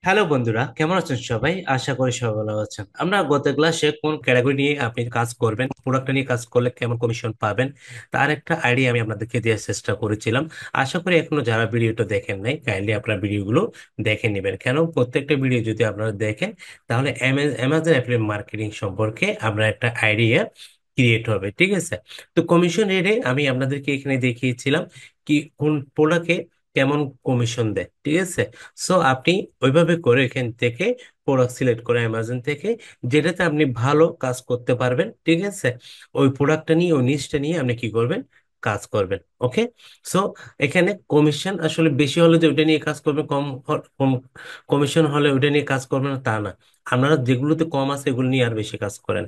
Hello বন্ধুরা, কেমন আছেন সবাই? আশা করি সবাই ভালো আছেন। আমরা গত ক্লাসে কোন ক্যাটাগরি নিয়ে আপনি কাজ করবেন, প্রোডাক্টটা নিয়ে কাজ করলে কেমন কমিশন পাবেন, তার একটা আইডিয়া আমি আপনাদেরকে দেওয়ার চেষ্টা করেছিলাম। আশা করি এখনো যারা ভিডিওটা দেখেন নাই, কাইন্ডলি আপনার ভিডিওগুলো দেখে নেবেন। কেন, প্রত্যেকটা ভিডিও যদি আপনারা দেখেন তাহলে অ্যামাজন অ্যাফিলিয়েট মার্কেটিং সম্পর্কে আপনার একটা আইডিয়া ক্রিয়েট হবে। ঠিক আছে? তো কমিশন রেটে আমি আপনাদেরকে এখানে দেখিয়েছিলাম কি কোন প্রোডাক্টে কেমন কমিশন দেয়। ঠিক আছে? সো আপনি ওইভাবে করে এখান থেকে প্রোডাক্ট সিলেক্ট করে অ্যামাজন থেকে যেটাতে আপনি ভালো কাজ করতে পারবেন। ঠিক আছে? ওই প্রোডাক্টটা নিয়ে, ওই নিশটা নিয়ে আপনি কি করবেন, কাজ করবেন। ওকে? সো এখানে কমিশন আসলে বেশি হলে যে ওইটা নিয়ে কাজ করবেন, কম কমিশন হলে ওইটা নিয়ে কাজ করবেন না, তা না। আপনারা যেগুলোতে কম আছে এগুলো নিয়ে আর বেশি কাজ করেন।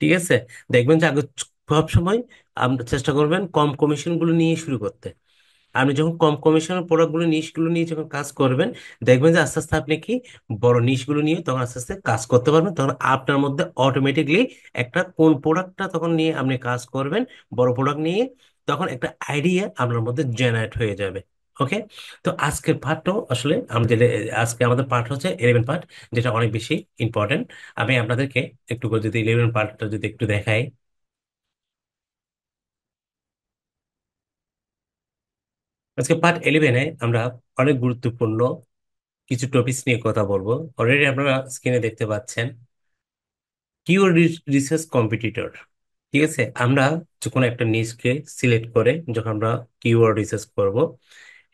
ঠিক আছে? দেখবেন যে আগে সব সময় আপনি চেষ্টা করবেন কম কমিশন গুলো নিয়ে শুরু করতে। আপনি যখন কম কমিশনের প্রোডাক্টগুলো নিশগুলো নিয়ে যখন কাজ করবেন, দেখবেন যে আস্তে আস্তে আপনি কি বড় নিশগুলো নিয়ে তখন আস্তে আস্তে কাজ করতে পারবেন। তখন আপনার মধ্যে অটোমেটিকলি একটা কোন প্রোডাক্টটা তখন নিয়ে আপনি কাজ করবেন, বড় প্রোডাক্ট নিয়ে, তখন একটা আইডিয়া আপনার মধ্যে জেনারেট হয়ে যাবে। ওকে? তো আজকের পার্টটাও আসলে আমাদের, আজকে আমাদের পার্ট হচ্ছে 11 পার্ট, যেটা অনেক বেশি ইম্পর্টেন্ট। আমি আপনাদেরকে একটু করে যদি 11 পার্টটা যদি একটু দেখাই। আজকে পার্ট 11-এ আমরা অনেক গুরুত্বপূর্ণ কিছু টপিকস নিয়ে কথা বলবো। অলরেডি আপনারা স্ক্রিনে দেখতে পাচ্ছেন কিওয়ার্ড রিসার্চ কম্পিটিটর। ঠিক আছে? আমরা যখন একটা নিশকে সিলেক্ট করে যখন আমরা কিওয়ার্ড রিসার্চ করব,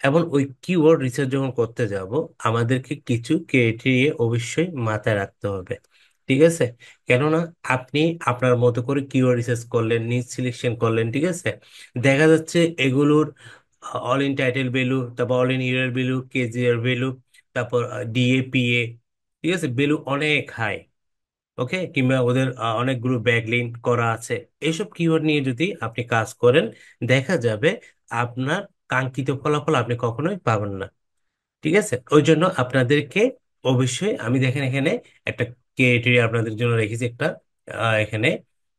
এবং ওই কিওয়ার্ড রিসার্চ যখন করতে যাব, আমাদেরকে কিছু ক্রাইটেরিয়া অবশ্যই মাথায় রাখতে হবে। ঠিক আছে? কেননা আপনি আপনার মতো করে কিওয়ার্ড রিসার্চ করলেন, নিশ সিলেকশন করলেন, ঠিক আছে, দেখা যাচ্ছে এগুলোর অল ইন টাইটেল ভ্যালু, তারপর all in year value, KGR value, তারপর ডিএপিএ, ঠিক আছে, ভ্যালু অনেক হাই। ওকে? কিংবা ওদের অনেকগুলো ব্যাকলিঙ্ক করা আছে। এইসব কিওয়ার্ড নিয়ে যদি আপনি কাজ করেন, দেখা যাবে আপনার কাঙ্ক্ষিত ফলাফল আপনি কখনোই পাবেন না। ঠিক আছে? ওই জন্য আপনাদেরকে অবশ্যই, আমি দেখেন এখানে একটা ক্রাইটেরিয়া আপনাদের জন্য রেখেছি, একটা এখানে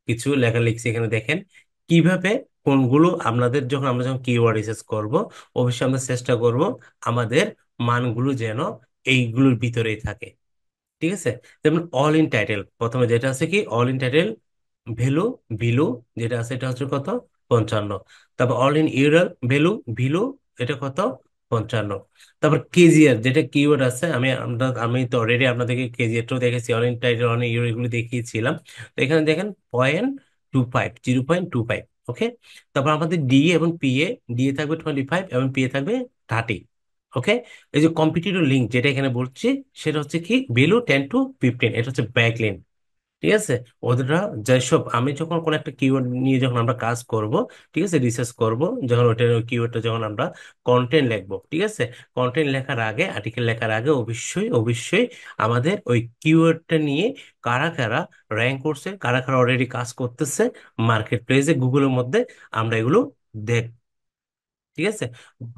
কিছু লেখা লিখছি। এখানে দেখেন কিভাবে কোনগুলো আপনাদের, যখন আমরা যখন কিওয়ার্ড রিসার্চ করব, অবশ্যই আমরা চেষ্টা করব আমাদের মানগুলো যেন এইগুলোর ভিতরেই থাকে। ঠিক আছে? যেমন অল ইন টাইটেল, প্রথমে যেটা আছে কি অল ইন টাইটেল ভ্যালু, ভিলু, যেটা আছে এটা হচ্ছে কত, 55। তারপর অল ইন ইউরাল ভ্যালু, ভিলু, এটা কত, 55। তারপর কেজিআর যেটা কিওয়ার্ড আছে, আমি তো অলরেডি আপনাদেরকে কেজিআরটাও দেখেছি, all in title, all in Ural এগুলো দেখিয়েছিলাম। তো এখানে দেখেন 0.25, 0.25। ওকে? তারপর আমাদের ডি এবং পি এ, ডি এ থাকবে 25 এবং পি এ থাকবে 30। ওকে? এই যে কম্পিটিটিভ লিঙ্ক যেটা এখানে বলছি, সেটা হচ্ছে কি ভ্যালু 10 to 15, এটা হচ্ছে ব্যাকলিঙ্ক। ঠিক আছে? ওরা যেসব, আমি যখন কোন একটা কিওয়ার্ড নিয়ে যখন আমরা কাজ করব, ঠিক আছে, রিসার্চ করব, যখন ওটা কিওয়ার্ডটা যখন আমরা কন্টেন্ট লিখবো, ঠিক আছে, কন্টেন্ট লেখার আগে, আর্টিকেল লেখার আগে অবশ্যই অবশ্যই আমাদের ওই কিওয়ার্ডটা নিয়ে কারা কারা র্যাঙ্ক করছে, কারা কারা অলরেডি কাজ করতেছে মার্কেট প্লেসে, গুগলের মধ্যে, আমরা এগুলো দেখ। ঠিক আছে?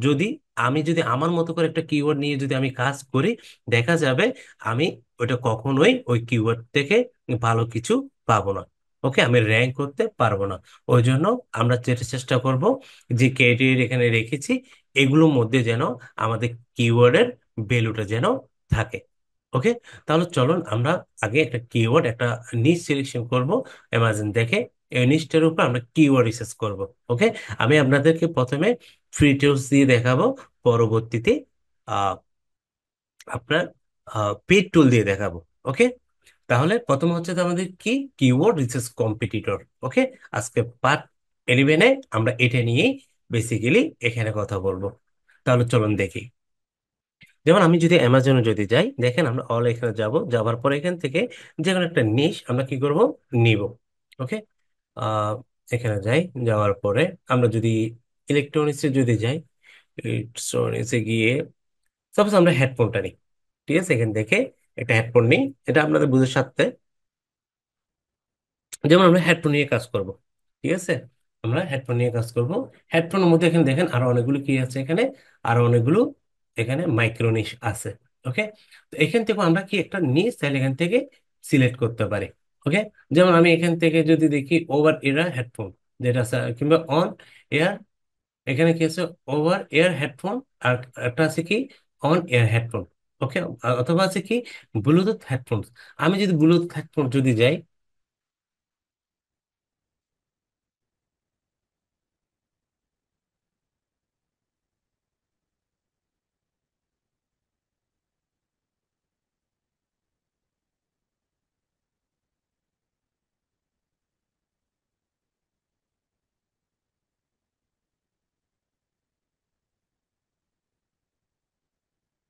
যদি যদি আমার মতো করে একটা কিওয়ার্ড নিয়ে যদি আমি কাজ করি, দেখা যাবে আমি ওটা কখনোই ওই কিওয়ার্ড থেকে ভালো কিছু পাবো না। ওকে? আমি র্যাঙ্ক করতে পারবো না। ওই জন্য আমরা যেটা চেষ্টা করব, যে ক্যাটেগরি এখানে রেখেছি, এগুলোর মধ্যে যেন আমাদের কিওয়ার্ডের ভ্যালুটা যেন থাকে। ওকে? তাহলে চলুন আমরা আগে একটা কিওয়ার্ড, একটা নিশ সিলেকশন করব অ্যামাজন দেখে। এই নিশটার উপর আমরা কিওয়ার্ড রিসার্চ করব। ওকে? আমি আপনাদেরকে প্রথমে ফ্রি টুলস দিয়ে দেখাবো, পরবর্তীতে আহ, আপনার পেড টুল দিয়ে দেখাবো। ওকে? তাহলে প্রথম হচ্ছে তো আমাদের কি, কিওয়ার্ড রিসার্চ কম্পিটিটর। ওকে? আজকে পার্ট 11-এ আমরা এটা নিয়েই বেসিক্যালি এখানে কথা বলবো। তাহলে চলুন দেখি। যেমন আমি যদি অ্যামাজনে যদি যাই, দেখেন আমরা অল এখানে যাব, যাওয়ার পর এখান থেকে যে কোনো একটা নিশ আমরা কি করব, নিব। ওকে? আহ এখানে যাই, যাওয়ার পরে আমরা যদি ইলেকট্রনিক্সে যদি যাই, ইলেকট্রনিক্সে গিয়ে সাপোজ আমরা হেডফোনটা নিই। ঠিক আছে? এখান থেকে একটা হেডফোন নিই, এটা আপনাদের বুঝে সাথে, যেমন আমরা হেডফোন নিয়ে কাজ করব। ঠিক আছে? আমরা হেডফোন নিয়ে কাজ করব। হেডফোনের মধ্যে এখানে দেখেন আরো অনেকগুলো কি আছে, এখানে আরো অনেকগুলো এখানে মাইক্রোনিশ আছে। ওকে? তো এখান থেকে আমরা কি একটা নিয়ে চাইলে এখান থেকে সিলেক্ট করতে পারি। ওকে? যেমন আমি এখান থেকে যদি দেখি ওভার এয়ার হেডফোন যেটা আছে, কিংবা অন এয়ার, এখানে কি আছে, ওভার এয়ার হেডফোন, আর একটা আছে কি অন এয়ার হেডফোন। ওকে, অথবা আছে কি ব্লুটুথ হেডফোন। আমি যদি ব্লুটুথ হেডফোন যদি যাই,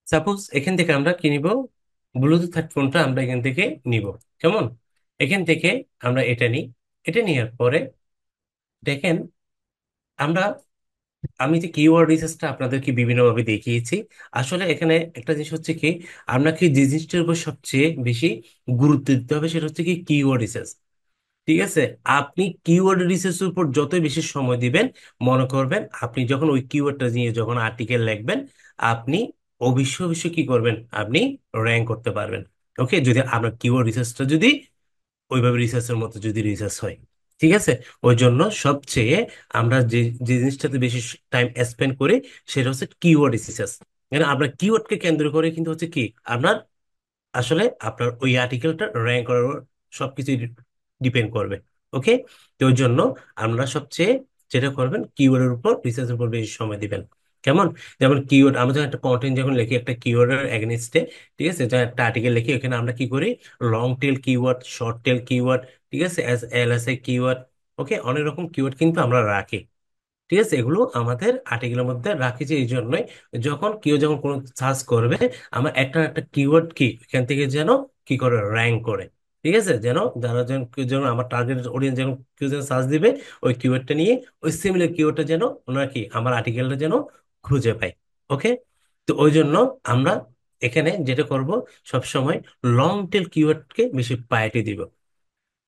সাপোজ এখান থেকে আমরা কি নিব, ব্লুটুথ হেডফোনটা আমরা এখান থেকে নিব। কেমন? এখান থেকে আমরা এটা নিই। এটা নেওয়ার পরে দেখেন, আমরা আমি যে কিওয়ার্ড রিসার্চটা আপনাদেরকে বিভিন্নভাবে দেখিয়েছি। আসলে এখানে একটা জিনিস হচ্ছে কি, আপনাকে যে জিনিসটার উপর সবচেয়ে বেশি গুরুত্ব দিতে হবে সেটা হচ্ছে কি কিওয়ার্ড রিসার্চ। ঠিক আছে? আপনি কিওয়ার্ড রিসার্চের উপর যতই বেশি সময় দিবেন, মনে করবেন আপনি যখন ওই কিওয়ার্ডটা নিয়ে যখন আর্টিকেল লিখবেন, আপনি অবশ্যই অবশ্যই কি করবেন, আপনি র্যাঙ্ক করতে পারবেন। ওকে, যদি আপনার কিওয়ার্ড রিসার্চটা যদি ওইভাবে রিসার্চের মতো যদি রিসার্চ হয়। ঠিক আছে? ওই জন্য সবচেয়ে আমরা যে যে জিনিসটাতে বেশি টাইম স্পেন্ড করি সেটা হচ্ছে কিওয়ার্ড রিসার্চ। মানে আপনার কিওয়ার্ডকে কেন্দ্র করে কিন্তু হচ্ছে কি আপনার আসলে আপনার ওই আর্টিকেলটা র্যাঙ্ক করার উপর সবকিছু ডিপেন্ড করবে। ওকে, তো ওই জন্য আমরা সবচেয়ে যেটা করবেন, কিওয়ার্ডের উপর রিসার্চের উপর বেশি সময় দিবেন। কেমন? যেমন কিওয়ার্ড, আমরা যখন একটা কন্টেন্ট যখন লিখি একটা কিওয়ার্ডের এগেনস্টে, ঠিক আছে, যখন একটা আর্টিকেল লিখি এখানে আমরা কি করি, long tail keyword, short tail keyword, ঠিক আছে, S L S A keyword, okay, অনেক রকম কিওয়ার্ড কিন্তু আমরা রাখি। ঠিক আছে? এগুলো আমাদের আর্টিকেলের মধ্যে রাখি যে এই জন্যই, যখন কেউ যখন কোনো সার্চ করবে, আমার একটা না একটা কিওয়ার্ড কি এখান থেকে যেন কি করে র্যাঙ্ক করে। ঠিক আছে? যেন যারা যেন কেউ যেন আমার টার্গেট অডিয়েন্স যেন কেউ যেন সার্চ দিবে ওই কিওয়ার্ডটা নিয়ে, ওই সিমিলার কিওয়ার্ডটা যেন ওনারা কি আমার আর্টিকেলটা যেন খুঁজে পায়। ওকে, তো ওই জন্য আমরা এখানে যেটা করব, সব সময় লং টেল কিওয়ার্ডকে বেশি প্রায়োরিটি দিব।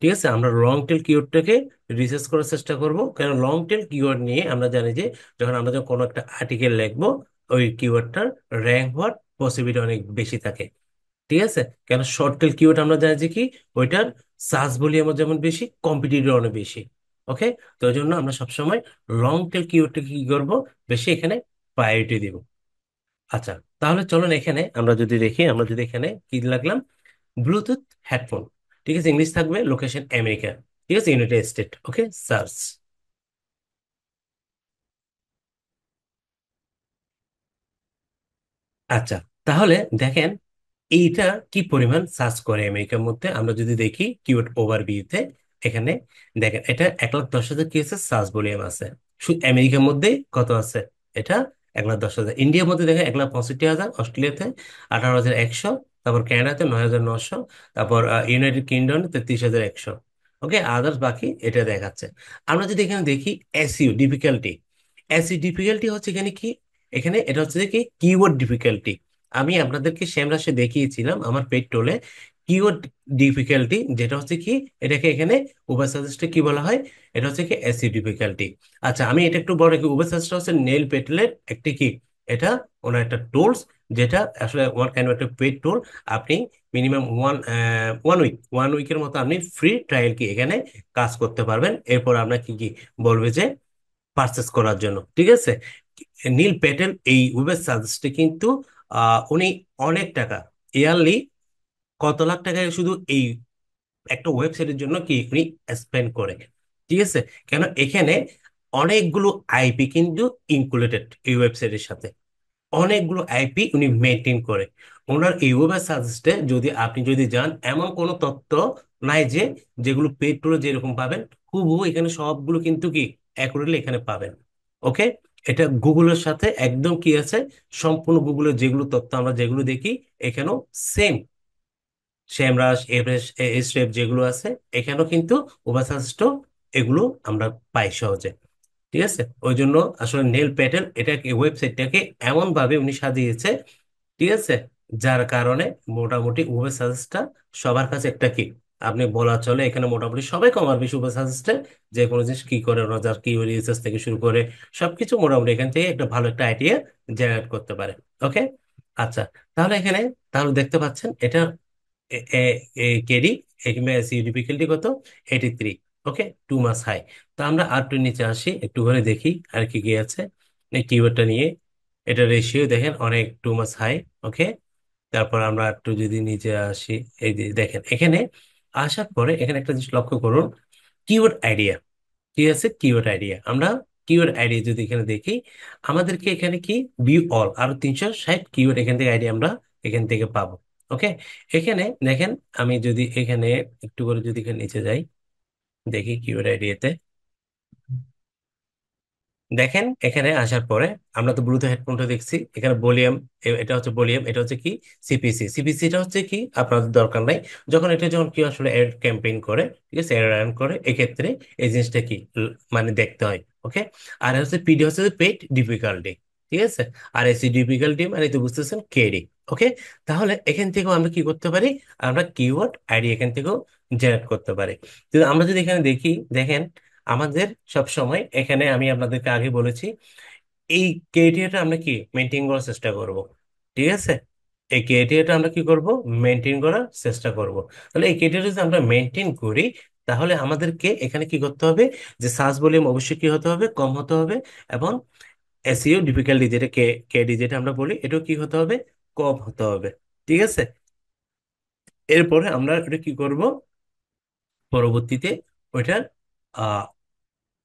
ঠিক আছে? আমরা লং টেল কিওয়ার্ডটাকে রিসার্চ করার চেষ্টা করব, কারণ লং টেল কিওয়ার্ড নিয়ে আমরা জানি যে যখন আমরা যখন কোনো একটা আর্টিকেল লিখবো, ওই কিওয়ার্ডটার র্যাঙ্ক হওয়ার পসিবিলিটি অনেক বেশি থাকে। ঠিক আছে? কেন শর্ট টেল কিওয়ার্ড আমরা জানি যে কি ওইটার সার্চ ভলিউম যেমন বেশি, কম্পিটিটর অনেক বেশি। ওকে, তো ওই জন্য আমরা সবসময় লং টেল কিওয়ার্ডটাকে কি করবো, বেশি এখানে প্রায়োরিটি দিব। আচ্ছা, তাহলে চলুন এখানে আমরা যদি দেখি, আমরা যদি এখানে কি লাগলাম, ব্লুটুথ হেডফোন। ঠিক আছে, ইংলিশ থাকবে, লোকেশন আমেরিকা, ঠিক আছে, ইউনাইটেড স্টেট। ওকে, সার্চ। আচ্ছা, তাহলে দেখেন এইটা কি পরিমাণ সার্চ করে আমেরিকার মধ্যে। আমরা যদি দেখি কিওয়ার্ড ওভারভিউতে, এখানে দেখেন এটা 1,10,000 কি আছে, সার্চ ভলিউম আছে। শুধু আমেরিকার মধ্যে কত আছে, এটা 1,10,000। ইন্ডিয়ার মধ্যে দেখেন 1,65,000, অস্ট্রেলিয়াতে 18,100, তারপর কানাডাতে 9,900, তারপর ইউনাইটেড কিংডম 33,100। ওকে, আদার্স বাকি এটা দেখাচ্ছে। আমরা যদি এখানে দেখি এসইও ডিফিকাল্টি, এসইও ডিফিকাল্টি হচ্ছে এখানে কি, এখানে এটা হচ্ছে যে কি কিওয়ার্ড ডিফিকাল্টি। আমি আপনাদেরকে সেম রাশে দেখিয়েছিলাম আমার পেট টোলে, কিওয়ার্ড ডিফিকাল্টি যেটা হচ্ছে কি, এটাকে এখানে উবার সাজেস্টে কি বলা হয়, এটা হচ্ছে কি এসি ডিফিকাল্টি। আচ্ছা, আমি এটা একটু বড় কি, উবার সাজেস্ট হচ্ছে নেল পেটেলের একটি কি, এটা ওনার একটা টুলস, যেটা আসলে ওয়ান কাইন্ড একটা পেড টুল। আপনি মিনিমাম ওয়ান উইকের মতো আপনি ফ্রি ট্রায়াল কি এখানে কাজ করতে পারবেন, এরপর আপনার কি কি বলবে যে পারচেস করার জন্য। ঠিক আছে? নীল প্যাটেল এই ওয়েব সার্ভিসটি কিন্তু উনি অনেক টাকা, ইয়ারলি কত লাখ টাকা শুধু এই একটা ওয়েবসাইটের জন্য কি উনি স্পেন্ড করে। ঠিক আছে? কেন এখানে অনেকগুলো আইপি কিন্তু ইনক্লুডেড এই ওয়েবসাইটের সাথে, অনেকগুলো আইপি উনি মেনটেন করে। ওনার এই ওয়েব সাজেস্টে যদি আপনি যদি যান, এমন কোনো তথ্য নাই যে যেগুলো পেড টুলে যেরকম পাবেন হুবহু এখানে সবগুলো কিন্তু কি অ্যাকুরেটলি এখানে পাবেন। ওকে, এটা গুগলের সাথে একদম কি আছে, সম্পূর্ণ গুগলের যেগুলো তথ্য আমরা যেগুলো দেখি এখানেও সেম, সেমরাশ এভারেস্ট এসরেফ যেগুলো আছে এখানেও কিন্তু ওভারসাস্ট এগুলো আমরা পাই সহজে। ঠিক আছে? ওই জন্য আসলে নেল প্যাটেল এটাকে ওয়েবসাইটটাকে এমন ভাবে উনি সাজিয়েছে, ঠিক আছে, যার কারণে মোটামুটি উবের সাজেস্টটা সবার কাছে একটা কি, আপনি বলা চলে এখানে মোটামুটি সবাই কমার বেশি উবের সাজেস্টে যে কোনো জিনিস কি করে রোজার কি রিসার্চ থেকে শুরু করে সবকিছু মোটামুটি এখান থেকে একটা ভালো একটা আইডিয়া জেনারেট করতে পারে। ওকে, আচ্ছা, তাহলে এখানে তাহলে দেখতে পাচ্ছেন এটা কেডি কিংবা ডিফিকাল্টি কত, 83। ওকে, 2 মাস হাই। তো আমরা আর একটু নিচে আসি, একটু ঘরে দেখি আর কি কি আছে এই কিওয়ার্ডটা নিয়ে। এটা রেশিও দেখেন অনেক, 2 মাস হাই। ওকে, তারপর আমরা একটু যদি নিচে আসি, এই যে দেখেন এখানে আসার পরে এখানে একটা জিনিস লক্ষ্য করুন, কিওয়ার্ড আইডিয়া। ঠিক আছে, কিওয়ার্ড আইডিয়া। আমরা কিওয়ার্ড আইডিয়া যদি এখানে দেখি, আমাদেরকে এখানে কি ভিউ অল আরো 360 কিওয়ার্ড এখান থেকে আইডিয়া আমরা এখান থেকে পাবো। ওকে, এখানে দেখেন, আমি যদি এখানে একটু করে যদি এখানে নিচে যাই, দেখি কিওয়ার্ড আইডিয়াতে, দেখেন এখানে আসার পরে আমরা তো ব্লুটুথ হেডফোনটা দেখছি, এখানে ভলিউম, এটা হচ্ছে ভলিউম, এটা হচ্ছে কি সিপিসি। সিপিসিটা হচ্ছে কি আপনাদের দরকার নাই, যখন এটা যখন কি আসলে এড ক্যাম্পেইন করে, ঠিক আছে, এড রান করে, এক্ষেত্রে এই জিনিসটা কি মানে দেখতে হয়। ওকে, আর হচ্ছে পিডি হচ্ছে পেইড ডিফিকাল্টি। ঠিক আছে, আর এসি ডিফিকাল্টি মানে তো বুঝতেছেন কেডি। ওকে, তাহলে এখান থেকেও আমরা কি করতে পারি, আমরা কিওয়ার্ড আইডি এখান থেকেও জেনারেট করতে পারি। কিন্তু আমরা যদি এখানে দেখি, দেখেন আমাদের সব সময় এখানে আমি আপনাদেরকে আগে বলেছি, এই ক্রাইটেরিয়াটা আমরা কি মেনটেন করার চেষ্টা করব। ঠিক আছে, এই ক্রাইটেরিয়াটা আমরা কি করব, মেনটেন করার চেষ্টা করব। তাহলে এই ক্রাইটেরিয়া যদি আমরা মেনটেন করি, তাহলে আমাদেরকে এখানে কি করতে হবে, যে সার্চ ভলিউম অবশ্যই কি হতে হবে, কম হতে হবে, এবং এসইও ডিফিকাল্টি যেটা কেডি যেটা আমরা বলি, এটাও কি হতে হবে, কম হতে হবে। ঠিক আছে, এরপরে আমরা এটা কি করব, পরবর্তীতে ওইটার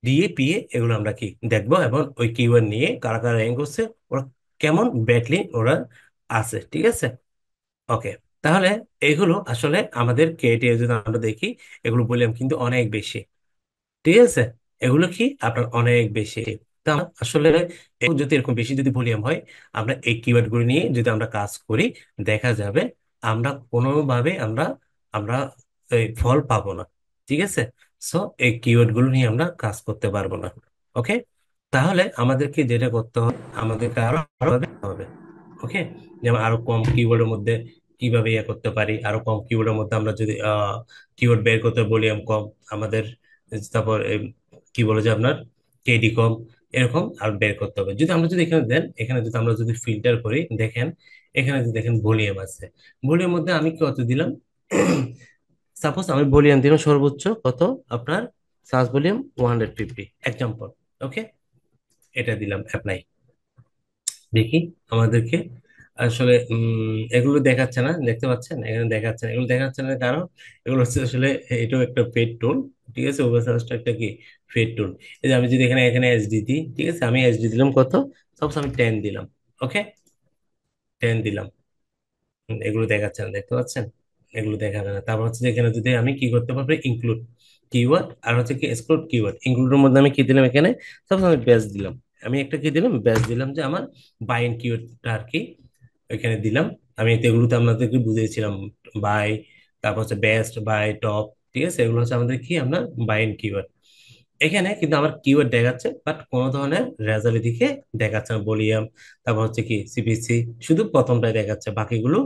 ডিএ পিএ এগুলো আমরা কি দেখবো, এবং ওই কিওয়ার্ড নিয়ে কারা কারা র্যাঙ্ক করছে, ওরা কেমন ব্যাটলিং ওরা আছে। ঠিক আছে, ওকে। তাহলে এগুলো আসলে আমাদের কেটে যদি আমরা দেখি, এগুলো বললাম কিন্তু অনেক বেশি। ঠিক আছে, এগুলো কি আপনার অনেক বেশি। তা আসলে যদি এরকম বেশি যদি ভলিউম হয়, আমরা এই কিওয়ার্ড গুলো নিয়ে যদি আমরা কাজ করি, দেখা যাবে আমরা কোনোভাবে আমরা আমরা এই ফল পাবো না। ঠিক আছে, সো এই কিওয়ার্ড গুলো নিয়ে আমরা কাজ করতে পারবো না। ওকে, তাহলে আমাদেরকে যেটা করতে হবে, আমাদেরকে আরো আরো ভাবে হবে। ওকে, যেমন আরো কম কিওয়ার্ডের মধ্যে কিভাবে ইয়ে করতে পারি, আরো কম কিওয়ার্ডের মধ্যে আমরা যদি কিওয়ার্ড বের করতে ভলিউম কম আমাদের, তারপর কি বলে যে আপনার কেডি কম, এরকম আর বের করতে হবে। যদি আমরা যদি এখানে দেন, এখানে যদি আমরা যদি ফিল্টার করি, দেখেন এখানে যদি দেখেন ভলিউম আছে, ভলিউমের মধ্যে আমি কত দিলাম, সাপোজ আমি ভলিউম দিলাম সর্বোচ্চ কত, আপনার সার্চ ভলিউম 150 এক্সাম্পল। ওকে, এটা দিলাম অ্যাপ্লাই। দেখি আমাদেরকে আসলে এগুলো দেখাচ্ছে না, দেখতে পাচ্ছেন এখানে দেখাচ্ছে না, এগুলো দেখাচ্ছে না কারণ এগুলো হচ্ছে আসলে এটাও একটা পেড টুল। ঠিক আছে, ওভারসার্চটা একটা কি পেড টুল। এই যে আমি যদি এখানে এখানে এসডি দিই, ঠিক আছে, আমি এসডি দিলাম কত, সাপোজ আমি 10 দিলাম। ওকে, 10 দিলাম, এগুলো দেখাচ্ছে না, দেখতে পাচ্ছেন, এগুলো দেখাবে না। তারপর হচ্ছে যে এখানে যদি আমি কি করতে পারবো, ইনক্লুড কিওয়ার্ড, আর হচ্ছে কি এক্সক্লুড কিওয়ার্ড। ইনক্লুডের মধ্যে আমি কি দিলাম, এখানে সাপোজ আমি ব্যাচ দিলাম, আমি একটা কি দিলাম, ব্যাচ দিলাম, যে আমার বাইন কিওয়ার্ডটা আর কি এখানে দিলাম। আমি তো এগুলোতে আপনাদেরকে বুঝিয়েছিলাম, বাই, তারপর হচ্ছে বেস্ট, বাই, টপ। ঠিক আছে, এগুলো হচ্ছে আমাদের কি, আমরা বাইন কিওয়ার্ড। এখানে কিন্তু আমার কিওয়ার্ড দেখাচ্ছে, বাট কোনো ধরনের রেজাল্ট দিকে দেখাচ্ছে না, ভলিউম, তারপর হচ্ছে কি সিপিসি, শুধু প্রথমটাই দেখাচ্ছে, বাকিগুলো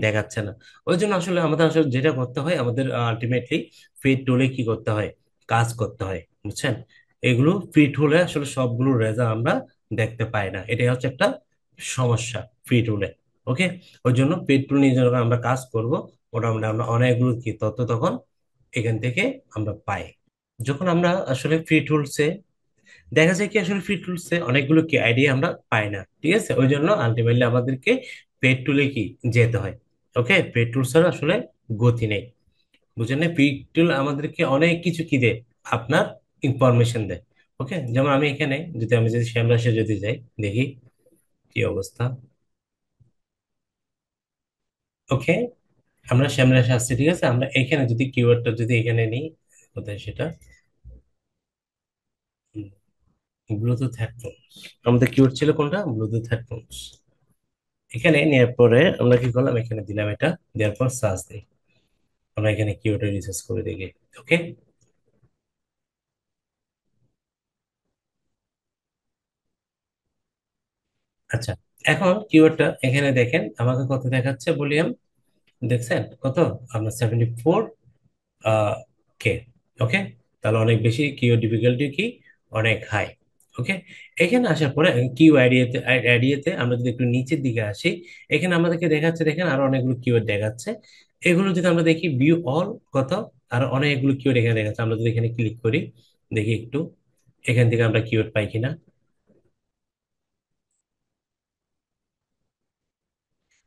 দেখাচ্ছে না। ওই জন্য আসলে আমাদের আসলে যেটা করতে হয়, আমাদের আলটিমেটলি ফিট টুলে কি করতে হয়, কাজ করতে হয়, বুঝছেন। এগুলো ফিট হলে আসলে সবগুলো রেজাল্ট আমরা দেখতে পাই না, এটাই হচ্ছে একটা সমস্যা ফিট টুলে। ওকে, ওই জন্য ফিট টুল নিয়ে যখন আমরা কাজ করব, মোটামুটি আমরা অনেকগুলো কি তথ্য তখন এখান থেকে আমরা পাই। যখন আমরা আসলে ফ্রি টুলসে দেখা যায় কি, আসলে ফ্রি টুলসে অনেকগুলো কি আইডিয়া আমরা পাই না। ঠিক আছে, ওই জন্য আলটিমেটলি আমাদেরকে পেড টুলে কি যেতে হয়। ওকে, পেড টুলস এর আসলে গতি নেই, বুঝেন না। পেড টুল আমাদেরকে অনেক কিছু কি দেয়, আপনার ইনফরমেশন দেয়। ওকে, যেমন আমি এখানে যদি আমি যদি শ্যামরাশে যদি যাই, দেখি কি অবস্থা। ওকে, আমরা শ্যামরাশে আসছি, ঠিক আছে, আমরা এখানে যদি কিওয়ার্ডটা যদি এখানে নিই, কোথায় সেটা, ব্লুটুথ হেডফোনস, আমাদের কিওয়ার্ড ছিল কোনটা, ব্লুটুথ হেডফোনস। এখানে নেওয়ার পরে আমরা কি করলাম, এখানে দিলাম এটা, দেওয়ার পর সার্চ দিই, আমরা এখানে কিওয়ার্ডে রিসার্চ করে দেখি। ওকে, আচ্ছা, এখন কিওয়ার্ডটা এখানে দেখেন আমাকে কত দেখাচ্ছে ভলিউম, দেখছেন কত, আমরা 74 কে। ওকে, তাহলে অনেক বেশি, কিওয়ার্ড ডিফিকাল্টি কি অনেক হাই। ওকে, এখানে আসার পরে কিউ আইডিয়াতে আইডিয়াতে আমরা যদি একটু নিচের দিকে আসি, এখানে আমাদেরকে দেখাচ্ছে, দেখেন আরো অনেকগুলো কিওয়ার্ড দেখাচ্ছে। এগুলো যদি আমরা দেখি ভিউ অল কত, আর অনেকগুলো কিওয়ার্ড এখানে দেখাচ্ছে। আমরা যদি এখানে ক্লিক করি, দেখি একটু এখান থেকে আমরা কিওয়ার্ড পাই কিনা।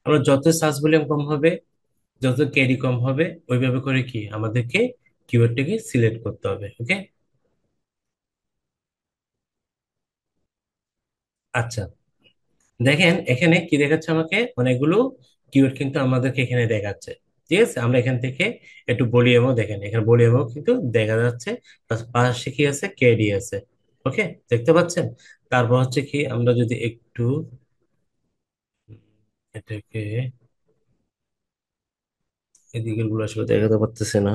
আমরা যত সার্চ ভলিউম কম হবে, যত ক্যারি কম হবে, ওইভাবে করে কি আমাদেরকে কিওয়ার্ডটাকে সিলেক্ট করতে হবে। ওকে। আচ্ছা, দেখেন এখানে কি দেখাচ্ছে, আমাকে অনেকগুলো কিওয়ার্ড কিন্তু আমাদেরকে এখানে দেখাচ্ছে। ঠিক আছে, আমরা এখান থেকে একটু ভলিউমও দেখেন, এখানে ভলিউমও কিন্তু দেখা যাচ্ছে। পাশে কি আছে, কেডি আছে। ওকে, দেখতে পাচ্ছেন। তারপর হচ্ছে কি, আমরা যদি একটু এটাকে এদিকের গুলো আসলে দেখাতে পারতেছে না।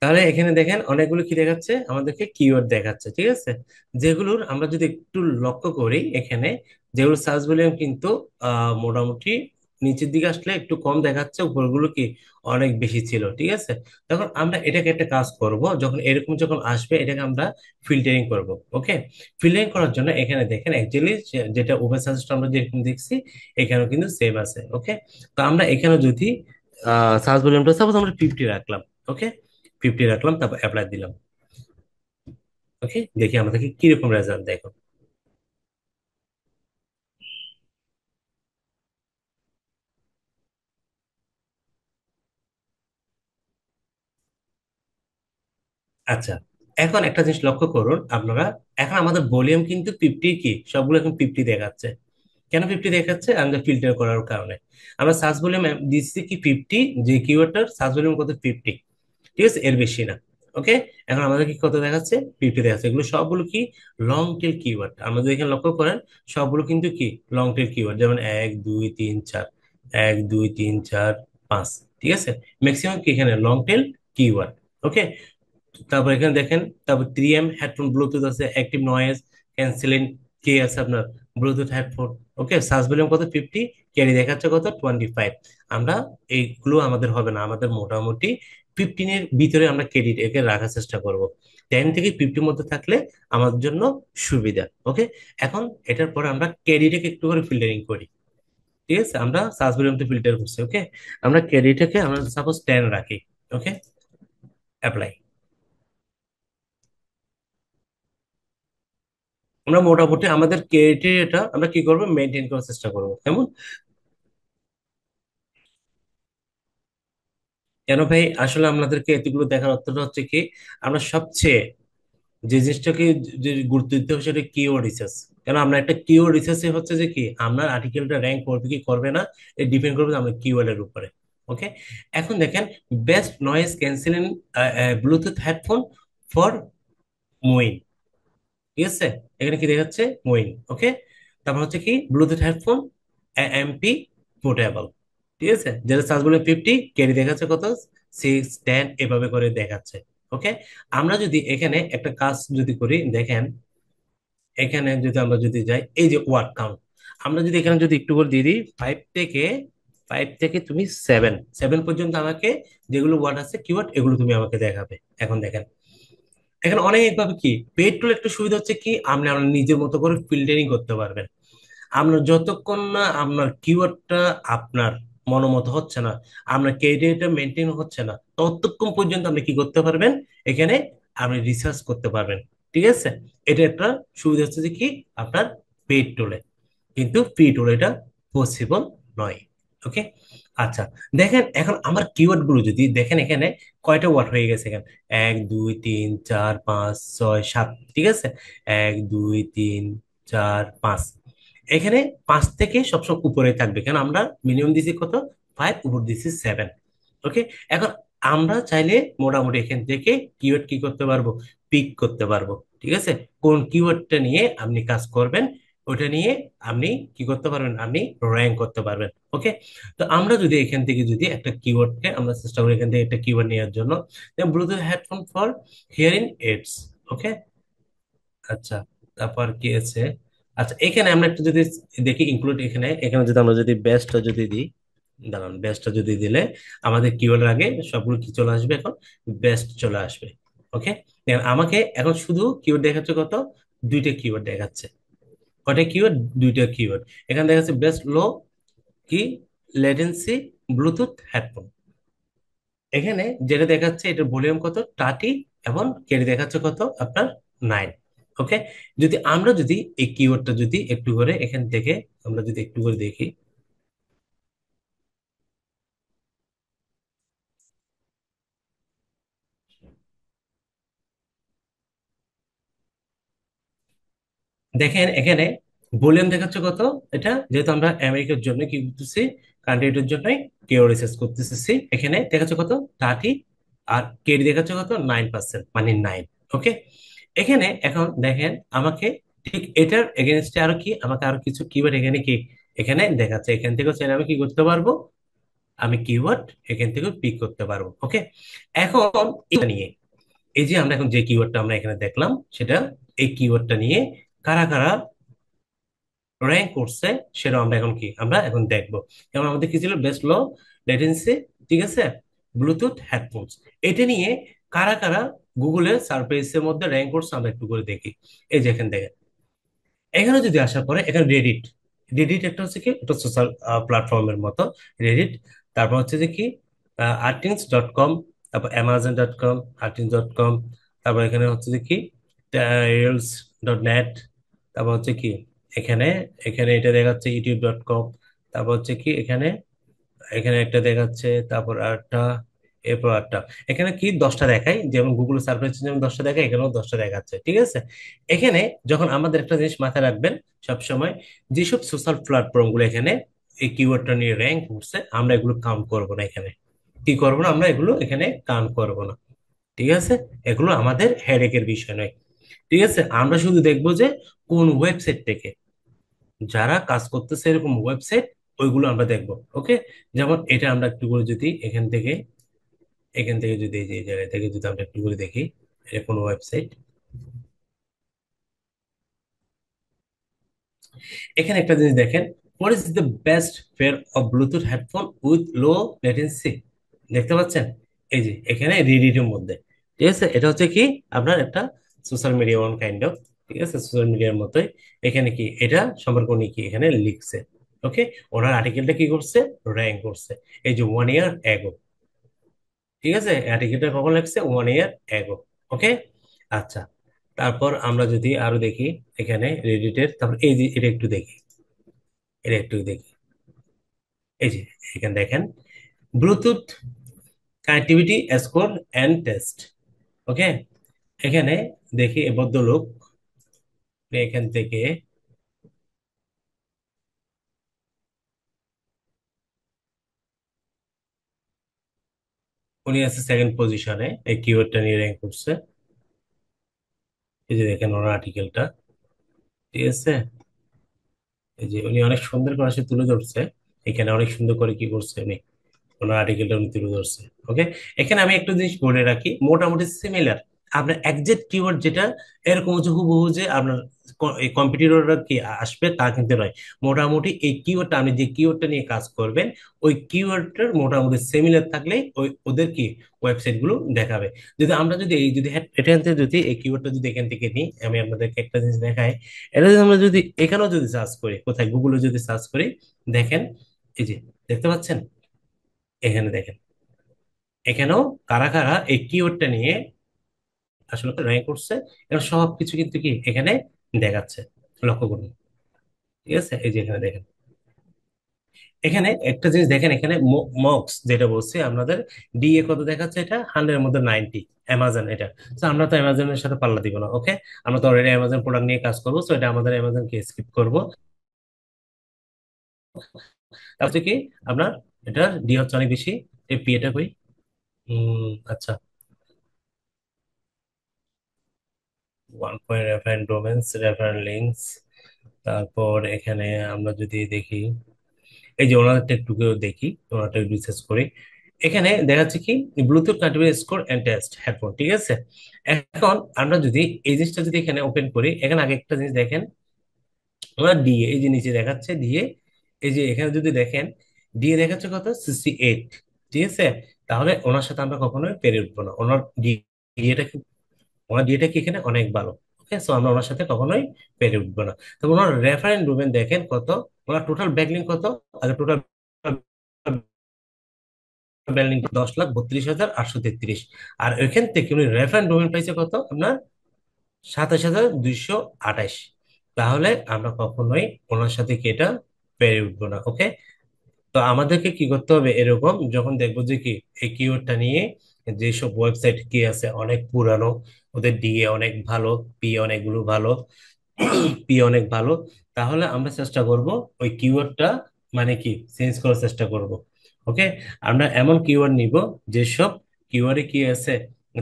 তাহলে এখানে দেখেন অনেকগুলো কি দেখাচ্ছে, আমাদেরকে কিওয়ার্ড দেখাচ্ছে। ঠিক আছে, যেগুলোর আমরা যদি একটু লক্ষ্য করি এখানে, যেগুলো সার্চ ভলিউম কিন্তু মোটামুটি নিচের দিকে আসলে একটু কম দেখাচ্ছে, উপরগুলো কি অনেক বেশি ছিল। ঠিক আছে, তখন আমরা এটাকে একটা কাজ করব, যখন এরকম যখন আসবে এটাকে আমরা ফিল্টারিং করব। ওকে, ফিল্টারিং করার জন্য এখানে দেখেন অ্যাকচুয়ালি যেটা ওপেন সার্চ আমরা যেরকম দেখছি, এখানেও কিন্তু সেভ আছে। ওকে, তো আমরা এখানে যদি সার্চ ভলিউমটা সাপোজ আমরা 50 রাখলাম। ওকে, 50 রাখলাম, তারপর অ্যাপ্লাই দিলাম। ওকে, দেখি আমাদেরকে কিরকম রেজাল্ট দেখো। আচ্ছা, এখন একটা জিনিস লক্ষ্য করুন আপনারা, এখন আমাদের ভলিউম কিন্তু 50, কি সবগুলো এখন 50 দেখাচ্ছে। কেন 50 দেখাচ্ছে? আমাদের ফিল্টার করার কারণে। আমরা সার্চ ভলিউম দিচ্ছি কি 50, যে কিওয়ার্ডটার সার্চ ভলিউম কত, 50। ঠিক আছে, এর বেশি না। ওকে, এখন আমাদের কি কত দেখাচ্ছে, 50 দেখাচ্ছে। এগুলো সবগুলো কি লং টেল কিওয়ার্ড। আমাদের এখানে লক্ষ্য করেন, সবগুলো কিন্তু কি লং টেল কিওয়ার্ড, যেমন 1 2 3 4, 1 2 3 4 5। ঠিক আছে, ম্যাক্সিমাম কি এখানে লং টেল কিওয়ার্ড। ওকে, তারপর এখানে দেখেন, তারপর 3M হেডফোন ব্লুটুথ আছে, অ্যাক্টিভ নয়েজ ক্যান্সেলিং কে আছে আপনার, ব্লুটুথ হেডফোন। ওকে, সার্চ ভলিউম কত, 50, ক্যারি দেখাচ্ছে কত, 25। আমরা এইগুলো আমাদের হবে না, আমাদের মোটামুটি 15-এর ভিতরে আমরা ক্রেডিট একে রাখার চেষ্টা করব। 10 থেকে 50 মধ্যে থাকলে আমাদের জন্য সুবিধা। ওকে, এখন এটার পরে আমরা ক্রেডিটকে একটু করে ফিল্টারিং করি। ঠিক আছে, আমরা সার্চ ভলিউমটা ফিল্টার করছি। ওকে, আমরা ক্রেডিটকে আমরা সাপোজ 10 রাখি। ওকে, অ্যাপ্লাই। আমরা মোটামুটি আমাদের ক্রাইটেরিয়াটা আমরা কি করবো, মেনটেন করার চেষ্টা করবো, কেমন? কেন ভাই, আসলে আমাদেরকে এতগুলো দেখার অর্থটা হচ্ছে কি, আমরা সবচেয়ে যে জিনিসটাকে যে গুরুত্ব দিতে হবে সেটা কিওয়ার্ড রিসার্চ। কেন, আমরা একটা কিওয়ার্ড রিসার্চে হচ্ছে যে কি আপনার আর্টিকেলটা র্যাঙ্ক করবে কি করবে না, এটা ডিপেন্ড করবে আমরা কিওয়ার্ডের উপরে। ওকে, এখন দেখেন, best noise cancelling Bluetooth headphone for Muin. ঠিক আছে, এখানে কি দেখাচ্ছে, মুইন। ওকে, তারপর হচ্ছে কি ব্লুটুথ হেডফোন এমপি পোর্টেবল। ঠিক আছে, যেটা সার্চ বলে 50, ক্যারি দেখাচ্ছে কত, 6 10, এভাবে করে দেখাচ্ছে। ওকে, আমরা যদি এখানে একটা কাজ যদি করি, দেখেন এখানে যদি আমরা যদি যাই, এই যে ওয়ার্ড কাউন্ট, আমরা যদি এখানে যদি একটু করে দিয়ে দিই, 5 থেকে তুমি 7 পর্যন্ত আমাকে যেগুলো ওয়ার্ড আছে কিওয়ার্ড, এগুলো তুমি আমাকে দেখাবে। এখন দেখেন, এখানে অনেকভাবে কি পেইড টুল একটা সুবিধা হচ্ছে কি, আপনি আপনার নিজের মতো করে ফিল্টারিং করতে পারবেন। আপনার যতক্ষণ না আপনার কিওয়ার্ডটা আপনার মনোমত হচ্ছে না, আপনার ক্যারিয়ারটা মেনটেন হচ্ছে না, ততক্ষণ পর্যন্ত আপনি কি করতে পারবেন, এখানে আপনি রিসার্চ করতে পারবেন। ঠিক আছে, এটা একটা সুবিধা হচ্ছে যে কি আপনার পেইড টুলে, কিন্তু ফ্রি টুলে এটা পসিবল নয়। ওকে, আচ্ছা, দেখেন এখন আমার কিওয়ার্ড গুলো যদি দেখেন, এখানে কয়টা ওয়ার্ড হয়ে গেছে এখানে, 1 2 3 4 5 6 7। ঠিক আছে, 1 2 3 4 5, এখানে 5 থেকে সবসময় উপরে থাকবে, কেন আমরা মিনিমাম দিছি কত, 5, উপর দিছি 7। ওকে, এখন আমরা চাইলে মোটামুটি এখান থেকে কিওয়ার্ড কি করতে পারবো, পিক করতে পারবো। ঠিক আছে, কোন কিওয়ার্ডটা নিয়ে আপনি কাজ করবেন, ওটা নিয়ে আপনি কি করতে পারবেন, আপনি র্যাঙ্ক করতে পারবেন। ওকে, তো আমরা যদি এখান থেকে যদি একটা কিওয়ার্ডকে আমরা চেষ্টা করি এখান থেকে একটা কিওয়ার্ড নেওয়ার জন্য, Bluetooth headphone for hearing aids. Okay, আচ্ছা, তারপর কি আছে, আচ্ছা এখানে আমরা একটু যদি দেখি ইনক্লুড, এখানে এখানে যদি আমরা যদি বেস্টটা যদি দিই, দাঁড়ান, বেস্টটা যদি দিলে আমাদের কিওয়ার্ড আগে সবগুলো কি চলে আসবে, এখন বেস্ট চলে আসবে। ওকে, দেখেন আমাকে এখন শুধু কিওয়ার্ড দেখাচ্ছে কত, দুইটা কিওয়ার্ড দেখাচ্ছে। কয়টা কিওয়ার্ড, দুইটা কিওয়ার্ড। এখানে দেখাচ্ছে বেস্ট লো কি লেটেন্সি ব্লুটুথ হেডফোন। এখানে যেটা দেখাচ্ছে এটার ভলিউম কত, 30, এবং ক্যারি দেখাচ্ছে কত আপনার 9। ওকে, যদি আমরা যদি এই কিওয়ার্ডটা যদি একটু করে এখান থেকে আমরা যদি একটু করে দেখি, দেখেন এখানে ভলিউম দেখাচ্ছে কত। এটা যেহেতু আমরা আমেরিকার জন্য কি করতেছি, কান্ট্রিটার জন্যই কেও রিসার্চ করতেছি, এখানে দেখাচ্ছে কত 30, আর কেডি দেখাচ্ছে কত 9%, মানে 9। ওকে, এখানে এখন দেখেন আমাকে ঠিক এটার এগেনস্টে আরো কি, আমাকে আরো কিছু কিওয়ার্ড এখানে কি এখানে দেখাচ্ছে, এখান থেকেও চাইলে আমি কি করতে পারবো, আমি কিওয়ার্ড এখান থেকে পিক করতে পারবো। ওকে, এখন এটা নিয়ে এই যে আমরা এখন যে কিওয়ার্ডটা আমরা এখানে দেখলাম, সেটা এই কিওয়ার্ডটা নিয়ে কারা কারা র্যাঙ্ক করছে, সেটা আমরা এখন কি আমরা এখন দেখবো। যেমন আমাদের কি ছিল, বেস্ট লো লেটেন্সি, ঠিক আছে, ব্লুটুথ হেডফোনস, এটা নিয়ে কারা কারা গুগলের সার্ভেসের মধ্যে র্যাঙ্ক করছে আমরা একটু করে দেখি। এই যে এখান থেকে, এখানে যদি আসার পরে এখানে রেডিট, রেডিট একটা হচ্ছে কি, একটা সোশ্যাল প্ল্যাটফর্মের মতো রেডিট। তারপর হচ্ছে যে কি artins.com, তারপর amazon.com, artins.com, তারপর এখানে হচ্ছে যে কি tails.net, তারপর হচ্ছে কি এখানে, এখানে এটা দেখাচ্ছে youtube.com, তারপর হচ্ছে কি এখানে, এখানে একটা দেখাচ্ছে, তারপর আরটা, এরপর আরটা। এখানে কি 10টা দেখায়, যেমন গুগল সার্চ যেমন 10টা দেখায়, এখানেও 10টা দেখাচ্ছে, ঠিক আছে। এখানে যখন আমাদের একটা জিনিস মাথায় রাখবেন সবসময়, যেসব সোশ্যাল প্ল্যাটফর্ম গুলো এখানে এই কিওয়ার্ডটা নিয়ে র্যাঙ্ক করছে, আমরা এগুলো কাউন্ট করবো না এখানে, কি করবো না, আমরা এগুলো এখানে কাউন্ট করবো না, ঠিক আছে। এগুলো আমাদের হেডেকের বিষয় নয়, ঠিক আছে। আমরা শুধু দেখবো যে কোন ওয়েবসাইট থেকে যারা কাজ করতেছে এরকম ওয়েবসাইট, ওইগুলো আমরা দেখবো। ওকে, যেমন এটা আমরা একটু করে যদি এখান থেকে, এখান থেকে যদি এই যে এই জায়গা থেকে যদি আমরা একটু করে দেখি, এটা কোনো ওয়েবসাইট, এখানে একটা জিনিস দেখেন, what is the best pair of Bluetooth headphone with low latency, দেখতে পাচ্ছেন, এই যে এখানে রিডিটের মধ্যে, ঠিক আছে। এটা হচ্ছে কি আপনার একটা social media one kind of, ঠিক আছে, সোশ্যাল মিডিয়ার মতোই। এখানে কি এটা সম্পর্ক নিয়ে কি এখানে লিখছে। ওকে, ওনার আর্টিকেলটা কি করছে, র্যাঙ্ক করছে, এই যে 1 ইয়ার এগো, ঠিক আছে, আর্টিকেলটা কখন লাগছে, 1 ইয়ার এগো। ওকে, আচ্ছা, তারপর আমরা যদি আরো দেখি এখানে রেডিটের, তারপর এই যে এটা একটু দেখি, এটা একটু দেখি, এই যে এখানে দেখেন Bluetooth connectivity score and test. Okay, এখানে দেখি এ ভদ্রলোক এখান থেকে, উনি আছে সেকেন্ড পজিশনে এই কিওয়ার্ডটা নিয়ে র্যাঙ্ক করছে। এই যে দেখেন ওনার আর্টিকেলটা, ঠিক আছে, এই যে উনি অনেক সুন্দর করে সে তুলে ধরছে, এখানে অনেক সুন্দর করে কি করছে উনি, ওনার আর্টিকেলটা উনি তুলে ধরছে। ওকে, এখানে আমি একটা জিনিস বলে রাখি, মোটামুটি সিমিলার, আপনার একজ্যাক্ট কিওয়ার্ড যেটা এরকম হচ্ছে হুবহু যে আপনার এই কম্পিটিটররা কি আসবে তা কিন্তু নয়। মোটামুটি এই কিওয়ার্ডটা, আপনি যে কিওয়ার্ডটা নিয়ে কাজ করবেন, ওই কিওয়ার্ডটার মোটামুটি সিমিলার থাকলে ওই ওদের কি ওয়েবসাইট গুলো দেখাবে। যদি আমরা যদি এই যদি এখান থেকে যদি এই কিওয়ার্ডটা যদি এখান থেকে নিই, আমি আপনাদেরকে একটা জিনিস দেখাই, এটা যদি আমরা যদি এখানেও যদি সার্চ করি, কোথায় গুগলে যদি সার্চ করি, দেখেন এই যে দেখতে পাচ্ছেন, এখানে দেখেন, এখানেও কারা কারা এই কিওয়ার্ডটা নিয়ে আসলে র্যাঙ্ক করছে, এবং সবকিছু কিন্তু কি এখানে দেখাচ্ছে, লক্ষ্য করুন, ঠিক আছে। এই যে এখানে দেখেন, এখানে একটা জিনিস দেখেন, এখানে মক্স যেটা বলছি আপনাদের, ডিএ কত দেখাচ্ছে, এটা 100-এর মধ্যে 90, অ্যামাজন এটা। তো আমরা তো অ্যামাজনের সাথে পাল্লা দিব না, ওকে, আমরা তো অলরেডি অ্যামাজন প্রোডাক্ট নিয়ে কাজ করবো, তো এটা আমাদের অ্যামাজনকে স্কিপ করবো। তাহলে কি আপনার এটা ডি হচ্ছে অনেক বেশি, এই পি এটা কই, আচ্ছা, 1 point reference domains reference links. তারপর এখানে আমরা যদি দেখি, এই যে ওনারটা একটু দেখি, ওনারটা রিসার্চ করি, এখানে দেখা যাচ্ছে কি bluetooth connectivity score and test headphone, ঠিক আছে। এখন আমরা যদি এই জিনিসটা যদি এখানে ওপেন করি, এখানে আগে একটা জিনিস দেখেন, ওনার ডিএ এই যে নিচে দেখাচ্ছে ডিএ, এই যে এখানে যদি দেখেন ডিএ দেখাচ্ছে কত 68, ঠিক আছে। তাহলে ওনার সাথে আমরা কখনোই পেরে উঠবো না, ওনার ডিএটা, ওনার ডিএটা কি এখানে অনেক ভালো। ওকে, সো আমরা ওনার সাথে কখনোই পেরে উঠবো না। তো ওনার রেফারেন্স ডোমেন দেখেন কত, ওনার টোটাল ব্যাকলিং কত, আগে টোটাল ব্যাকলিং 10,32,833, আর ওইখান থেকে উনি রেফারেন্স ডোমেন পাইছে কত আপনার 27,228। তাহলে আমরা কখনোই ওনার সাথে কি এটা পেরে উঠবো না, ওকে। তো আমাদেরকে কি করতে হবে, এরকম যখন দেখবো যে কি এই কিওয়ার্ডটা নিয়ে যেসব ওয়েবসাইট কি আছে অনেক পুরানো, ওদের ডিএ অনেক ভালো, পি অনেকগুলো ভালো, পি অনেক ভালো, তাহলে আমরা চেষ্টা করব ওই কিওয়ার্ডটা মানে কি চেঞ্জ করার চেষ্টা করব, ওকে। আমরা এমন কিওয়ার্ড নিব যেসব কিওয়ার্ডে কি আছে,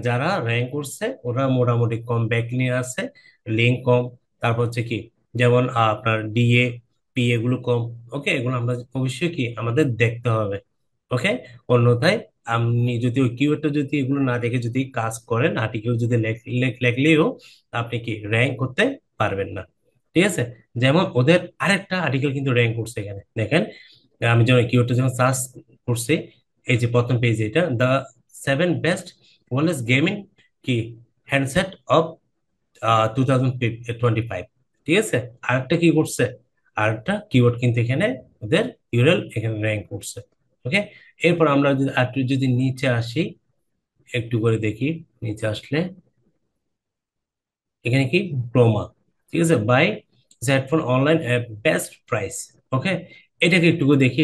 যারা র্যাঙ্ক করছে ওরা মোটামুটি কম ব্যাক নিয়ে আছে, লিঙ্ক কম, তারপর হচ্ছে কি যেমন আপনার ডিএ পি এগুলো কম, ওকে। এগুলো আমরা অবশ্যই কি আমাদের দেখতে হবে, ওকে। অন্যথায় আপনি যদি ওই কিওয়ার্ডটা যদি এগুলো না দেখে যদি কাজ করেন, আর্টিকেল যদি লেখলেও আপনি কি র্যাঙ্ক করতে পারবেন না, ঠিক আছে। যেমন ওদের আরেকটা আর্টিকেল কিন্তু র্যাঙ্ক করছে, এখানে দেখেন। আমি যখন কিওয়ার্ডটা যখন সার্চ করছি, এই যে প্রথম পেজ, এটা দ্য 7 বেস্ট ওয়ারলেস গেমিং কি হ্যান্ডসেট অফ 2025, ঠিক আছে। আরেকটা কি করছে, আরেকটা কিওয়ার্ড কিন্তু এখানে ওদের ইউরএল এখানে র্যাঙ্ক করছে, ওকে। এরপর আমরা যদি একটু যদি নিচে আসি, একটু করে দেখি, নিচে আসলে এখানে কি ক্রোমা, ঠিক আছে, buy headphone online best price, okay. এটাকে একটু করে দেখি,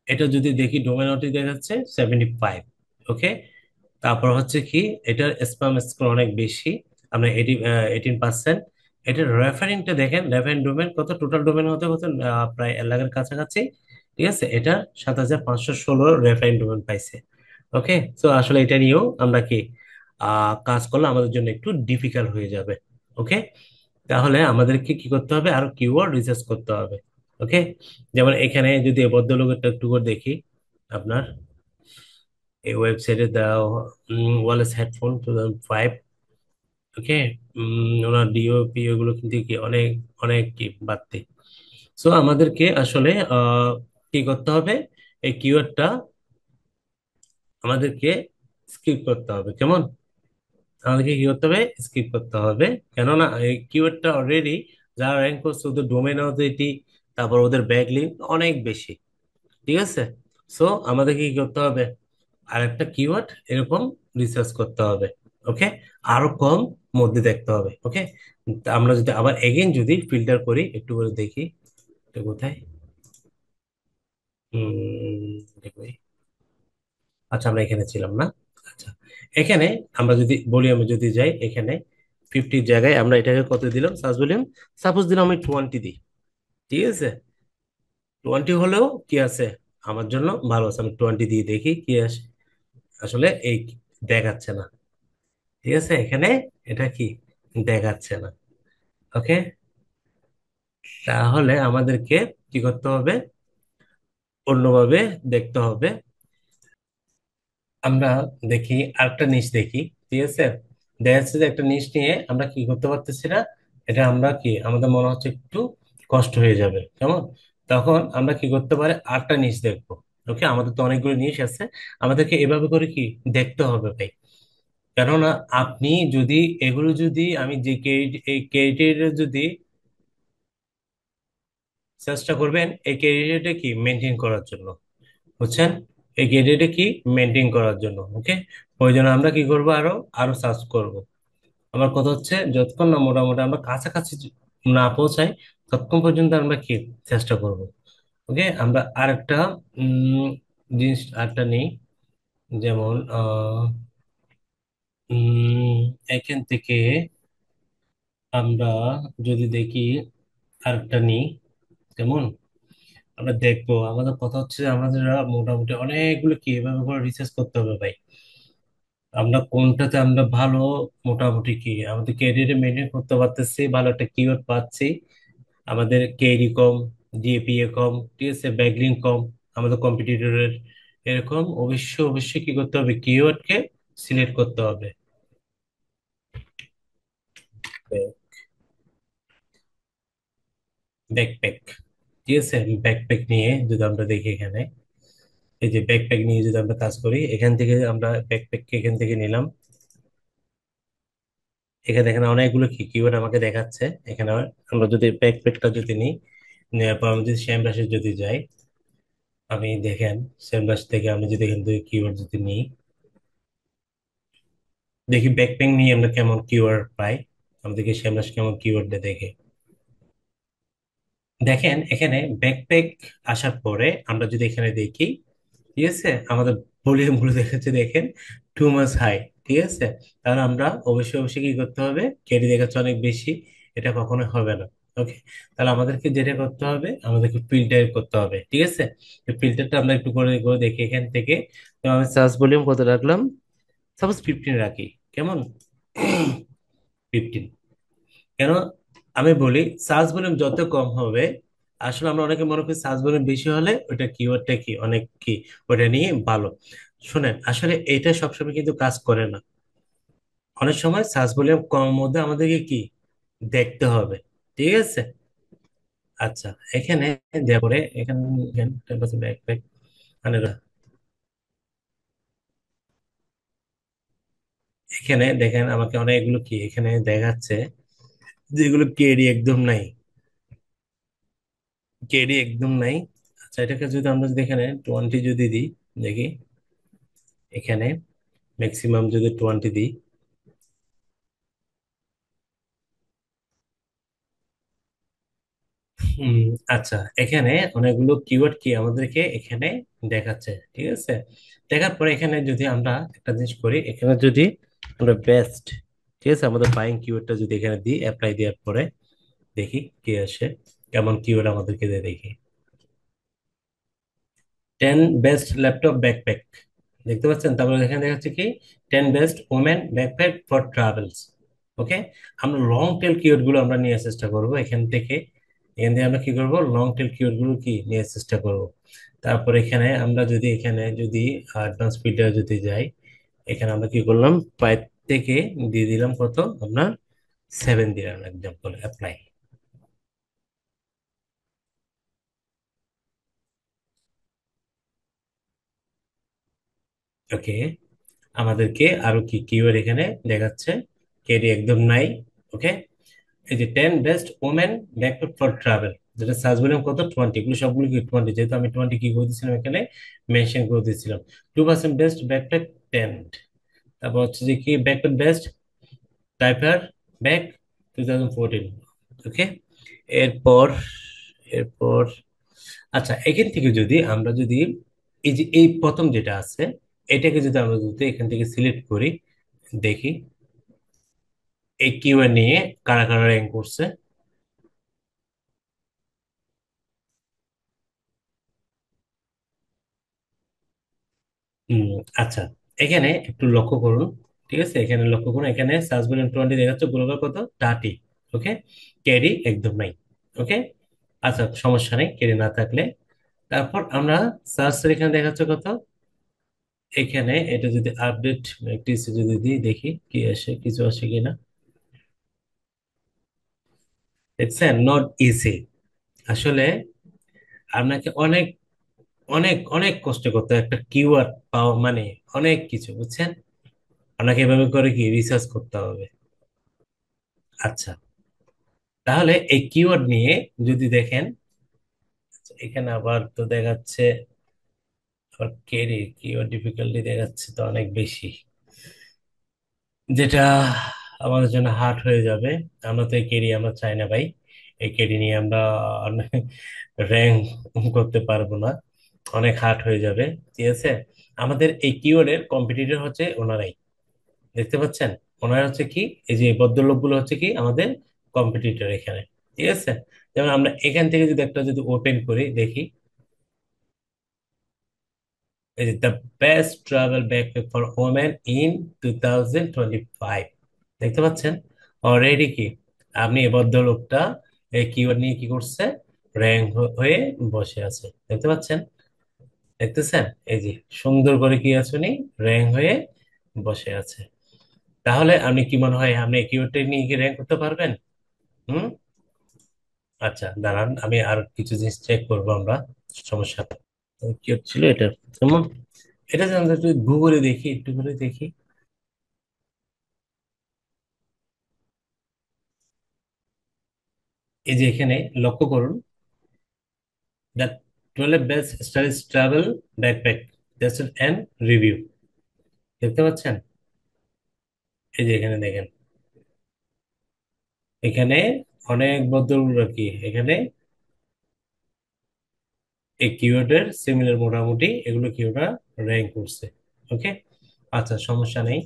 এটা যদি দেখি ডোমেইনটি দেখাচ্ছে 75, ওকে। তারপর হচ্ছে কি এটার স্প্যাম স্কোর অনেক বেশি, আমরা 18%। এটার রেফারিংটা দেখেন, রেফারিং ডোমেন কত, টোটাল ডোমেন হতে হতে প্রায় 1 লাখের কাছাকাছি, ঠিক আছে। এটা 7,516 রেফারিং ডোমেন পাইছে, ওকে। তো আসলে এটা নিয়েও আমরা কি কাজ করলে আমাদের জন্য একটু ডিফিকাল্ট হয়ে যাবে, ওকে। তাহলে আমাদেরকে কি করতে হবে, আরো কিওয়ার্ড রিসার্চ করতে হবে, ওকে। যেমন এখানে যদি এই ভদ্রলোকেরটা একটু করে দেখি, আপনার এই ওয়েবসাইটে দেওয়া ওয়ালেস হেডফোন 2005, ওকে। ওনার ডিওপি ওগুলো কিন্তু কি অনেক অনেক কি বাড়তি। সো আমাদেরকে আসলে কি করতে হবে, এই কিওয়ার্ডটা আমাদেরকে স্কিপ করতে হবে, কেমন। আমাদেরকে কি করতে হবে, স্কিপ করতে হবে, কেননা এই কিওয়ার্ডটা অলরেডি যারা র্যাঙ্ক করছে ওদের ডোমেন অথরিটি, তারপর ওদের ব্যাকলিঙ্ক অনেক বেশি, ঠিক আছে। সো আমাদেরকে কি করতে হবে, আরেকটা কিওয়ার্ড এরকম রিসার্চ করতে হবে, ওকে। আরো কম মধ্যে দেখতে হবে, ওকে। আমরা যদি আবার এগেন যদি ফিল্টার করি, একটু করে দেখি এটা কোথায়। এটা কই? আচ্ছা, আমরা এখানে ছিলাম না। আচ্ছা, এখানে আমরা যদি বলি, আমি যদি যাই এখানে 50 জায়গায় আমরা এটাকে কত দিলাম, সার্চ ভলিউম সাপোজ দিলাম আমি 20 দিই, ঠিক আছে। 20 হলেও কি আছে আমার জন্য ভালো আছে, আমি 20 দিয়ে দেখি কি আসে। আসলে এই দেখাচ্ছে না, ঠিক আছে, এখানে এটা কি দেখাচ্ছে না, ওকে। তাহলে আমাদেরকে কি করতে হবে, অন্যভাবে দেখতে হবে। আমরা দেখি আরেকটা নিচ দেখি, ঠিক আছে। দেখা যাচ্ছে যে একটা নিচ নিয়ে আমরা কি করতে পারতেছি না, এটা আমরা কি আমাদের মনে হচ্ছে একটু কষ্ট হয়ে যাবে, কেমন। তখন আমরা কি করতে পারি, আরেকটা নিচ দেখবো, ওকে। আমাদের তো অনেকগুলো নিচ আছে, আমাদেরকে এভাবে করে কি দেখতে হবে ভাই। কেননা আপনি যদি এগুলো যদি আমি যে এই ক্যারিয়ার যদি চেষ্টা করবেন এই ক্যারিয়ারটা কি মেনটেন করার জন্য, বুঝছেন, এই ক্যারিয়ারটা কি মেনটেন করার জন্য, ওকে। ওই জন্য আমরা কি করবো, আরো আরো সার্চ করব। আমার কথা হচ্ছে যতক্ষণ না মোটামুটি আমরা কাছাকাছি না পৌঁছাই, ততক্ষণ পর্যন্ত আমরা কি চেষ্টা করব, ওকে। আমরা আরেকটা উম জিনিস আরেকটা নেই, যেমন এখান থেকে আমরা যদি দেখি আরেকটা নিই, যেমন আমরা দেখবো, আমাদের কথা হচ্ছে যে আমাদের মোটামুটি অনেকগুলো কি এভাবে করে রিসার্চ করতে হবে ভাই। আমরা কোনটাতে আমরা ভালো, মোটামুটি কি আমাদের ক্যারিয়ারে মেনটেন করতে পারতেছি, ভালো একটা কিওয়ার্ড পাচ্ছি, আমাদের কেডি কম, ডিএপিএ কম, ঠিক আছে, ব্যাকলিং কম আমাদের কম্পিটিটরের, এরকম অবশ্যই অবশ্যই কি করতে হবে, কিওয়ার্ডকে সিলেক্ট করতে হবে। ব্যাকপ্যাক, ঠিক আছে। ব্যাকপ্যাক নিয়ে যদি আমরা দেখি এখানে, এই যে ব্যাকপ্যাক নিয়ে যদি আমরা কাজ করি, এখান থেকে আমরা ব্যাকপ্যাককে এখান থেকে নিলাম, এখানে দেখেন অনেকগুলো কি কিওয়ার্ড আমাকে দেখাচ্ছে এখানে। আমরা যদি ব্যাকপ্যাকটা যদি নিই, নেওয়ার পর আমি যদি শ্যাম রাশি যদি যাই, আমি দেখেন শ্যাম রাশি থেকে আমি যদি এখান থেকে কিওয়ার্ড যদি নিই, দেখি ব্যাকপ্যাক নিয়ে আমরা কেমন কিওয়ার্ড পাই। আমাদেরকে সেমরাস কেমন কিওয়ার্ডটা দেখে। দেখেন এখানে ব্যাকপ্যাক আসার পরে আমরা যদি এখানে দেখি, ঠিক আছে, আমাদের ভলিউম গুলো দেখাচ্ছে দেখেন টু মাস হাই, ঠিক আছে। তাহলে আমরা অবশ্যই অবশ্যই কি করতে হবে, কেডি দেখাচ্ছে অনেক বেশি, এটা কখনোই হবে না। ওকে, তাহলে আমাদেরকে যেটা করতে হবে, আমাদেরকে ফিল্টার করতে হবে, ঠিক আছে। ফিল্টারটা আমরা একটু করে করে দেখি এখান থেকে। তো আমি সার্চ ভলিউম কত রাখলাম, সাপোজ 15 রাখি, কেমন, 15। কেন আমি বলি সার্চ ভলিউম যত কম হবে, আসলে আমরা অনেকে মনে করি সার্চ ভলিউম বেশি হলে ওটা কিওয়ার্ডটা কি অনেক কি, ওটা নিয়ে ভালো। শোনেন, আসলে এটা সবসময় কিন্তু কাজ করে না। অনেক সময় সার্চ ভলিউম কম মধ্যে আমাদেরকে কি দেখতে হবে, ঠিক আছে। আচ্ছা, এখানে দেওয়ার পরে এখানে এখানে 10% ব্যাকপ্যাক মানে এখানে দেখেন আমাকে অনেকগুলো কি এখানে দেখাচ্ছে, যেগুলো কেডি একদম নাই, কেডি একদম নাই। আচ্ছা, এটাকে যদি আমরা যদি এখানে 20 যদি দিই, দেখি এখানে ম্যাক্সিমাম যদি 20 দিই। হুম, আচ্ছা, এখানে অনেকগুলো কিওয়ার্ড কি আমাদেরকে এখানে দেখাচ্ছে, ঠিক আছে। দেখার পরে এখানে যদি আমরা একটা জিনিস করি, এখানে যদি আমরা বেস্ট, ঠিক আছে, আমাদের বাইং কিওয়ার্ডটা যদি এখানে দিই, অ্যাপ্লাই দেওয়ার পরে দেখি কি আসে, কেমন কিওয়ার্ড আমাদেরকে দিয়ে দেখি। 10 বেস্ট ল্যাপটপ ব্যাকপ্যাক, দেখতে পাচ্ছেন। তারপরে এখানে দেখাচ্ছে কি 10 best women backpack for travels. Okay, আমরা লং টেল কিওয়ার্ড গুলো আমরা নিয়ে চেষ্টা করব এখান থেকে। এখান থেকে আমরা কি করব, লং টেল কিওয়ার্ড গুলো কি নিয়ে চেষ্টা করব। তারপর এখানে আমরা যদি এখানে যদি অ্যাডভান্স ফিল্টার যদি যাই, এখানে আমরা কি করলাম, 5 থেকে দিয়ে দিলাম কত, আপনার 7 দিলাম এক্সাম্পল, অ্যাপ্লাই। ওকে, আমাদেরকে আরো কি কিওয়ার্ড এখানে দেখাচ্ছে, কেডি একদম নাই। ওকে, এই যে 10 best women backpack for travel, যেটা সার্চ ভলিউম কত, 20, এগুলো সবগুলো কি 20, যেহেতু আমি 20 কি করে দিয়েছিলাম এখানে মেনশন করে দিয়েছিলাম। 2% বেস্ট ব্যাকপ্যাক টেন্ট, তারপর হচ্ছে যে কি ব্যাকপ্যাক বেস্ট টাইপার ব্যাগ 2014। ওকে, এরপর এরপর আচ্ছা, এখান থেকে যদি আমরা যদি এই যে এই প্রথম যেটা আছে, এটাকে যদি আমরা যদি এখান থেকে সিলেক্ট করি, দেখি এই কিওয়ার্ড নিয়ে কারা কারা র্যাঙ্ক করছে। হুম, আচ্ছা, এখানে একটু লক্ষ্য করুন, ঠিক আছে, এখানে লক্ষ্য করুন, এখানে সার্চ বলেন 20 দেখাচ্ছে, গ্লোবাল কত 30। ওকে, ক্যারি একদম নাই। ওকে, আচ্ছা, সমস্যা নেই ক্যারি না থাকলে। তারপর আমরা সার্চ এখানে দেখাচ্ছে কত, এখানে এটা যদি আপডেট ম্যাট্রিক্স যদি দিই, দেখি কি আসে, কিছু আসে কিনা। দেখছেন, নট ইজি। আসলে আপনাকে অনেক অনেক অনেক কষ্ট করতে হয় একটা কিওয়ার্ড পাওয়া মানে, অনেক কিছু, বুঝছেন। আপনাকে এভাবে করে কি রিসার্চ করতে হবে। আচ্ছা, তাহলে এই কিওয়ার্ড নিয়ে যদি দেখেন, এখানে আবার তো দেখাচ্ছে কেরি কিওয়ার্ড ডিফিকাল্টি দেখাচ্ছে তো অনেক বেশি, যেটা আমাদের জন্য হার্ড হয়ে যাবে। আমরা তো এই কেরি আমরা চাই না ভাই, এই কেরি নিয়ে আমরা র্যাঙ্ক করতে পারবো না, অনেক হার্ড হয়ে যাবে, ঠিক আছে। আমাদের এই কিওয়ার্ডের কম্পিটিটর হচ্ছে ওনারাই, দেখতে পাচ্ছেন, ওনারা হচ্ছে কি, এই যে ভদ্রলোকগুলো হচ্ছে কি আমাদের কম্পিটিটর এখানে, ঠিক আছে। যেমন আমরা এখান থেকে যদি একটা যদি ওপেন করি দেখি, এই যে the best travel backpack for women in 2025, দেখতে পাচ্ছেন। অলরেডি কি আপনি এই ভদ্রলোকটা এই কিওয়ার্ড নিয়ে কি করছে, র্যাঙ্ক হয়ে বসে আছে, দেখতে পাচ্ছেন, দেখতেছেন, এই যে সুন্দর করে কি আছে উনি র্যাঙ্ক হয়ে বসে আছে। তাহলে আপনি কি মনে হয় আপনি এই কিওয়ার্ডটা নিয়ে কি র্যাঙ্ক করতে পারবেন? হুম, আচ্ছা, দাঁড়ান আমি আর কিছু জিনিস চেক করবো আমরা, সমস্যা কি হচ্ছিল এটা, যেমন এটা যে আমরা একটু গুগলে দেখি, একটু করে দেখি। এই যে এখানে লক্ষ্য করুন, the 12 best stylish travel backpack and review, দেখতে পাচ্ছেন, এই যে এখানে দেখেন। এখানে অনেক বদল কি এখানে এই কিওয়ার্ডের সিমিলার মোটামুটি এগুলো কি ওরা র্যাঙ্ক করছে। ওকে, আচ্ছা সমস্যা নেই।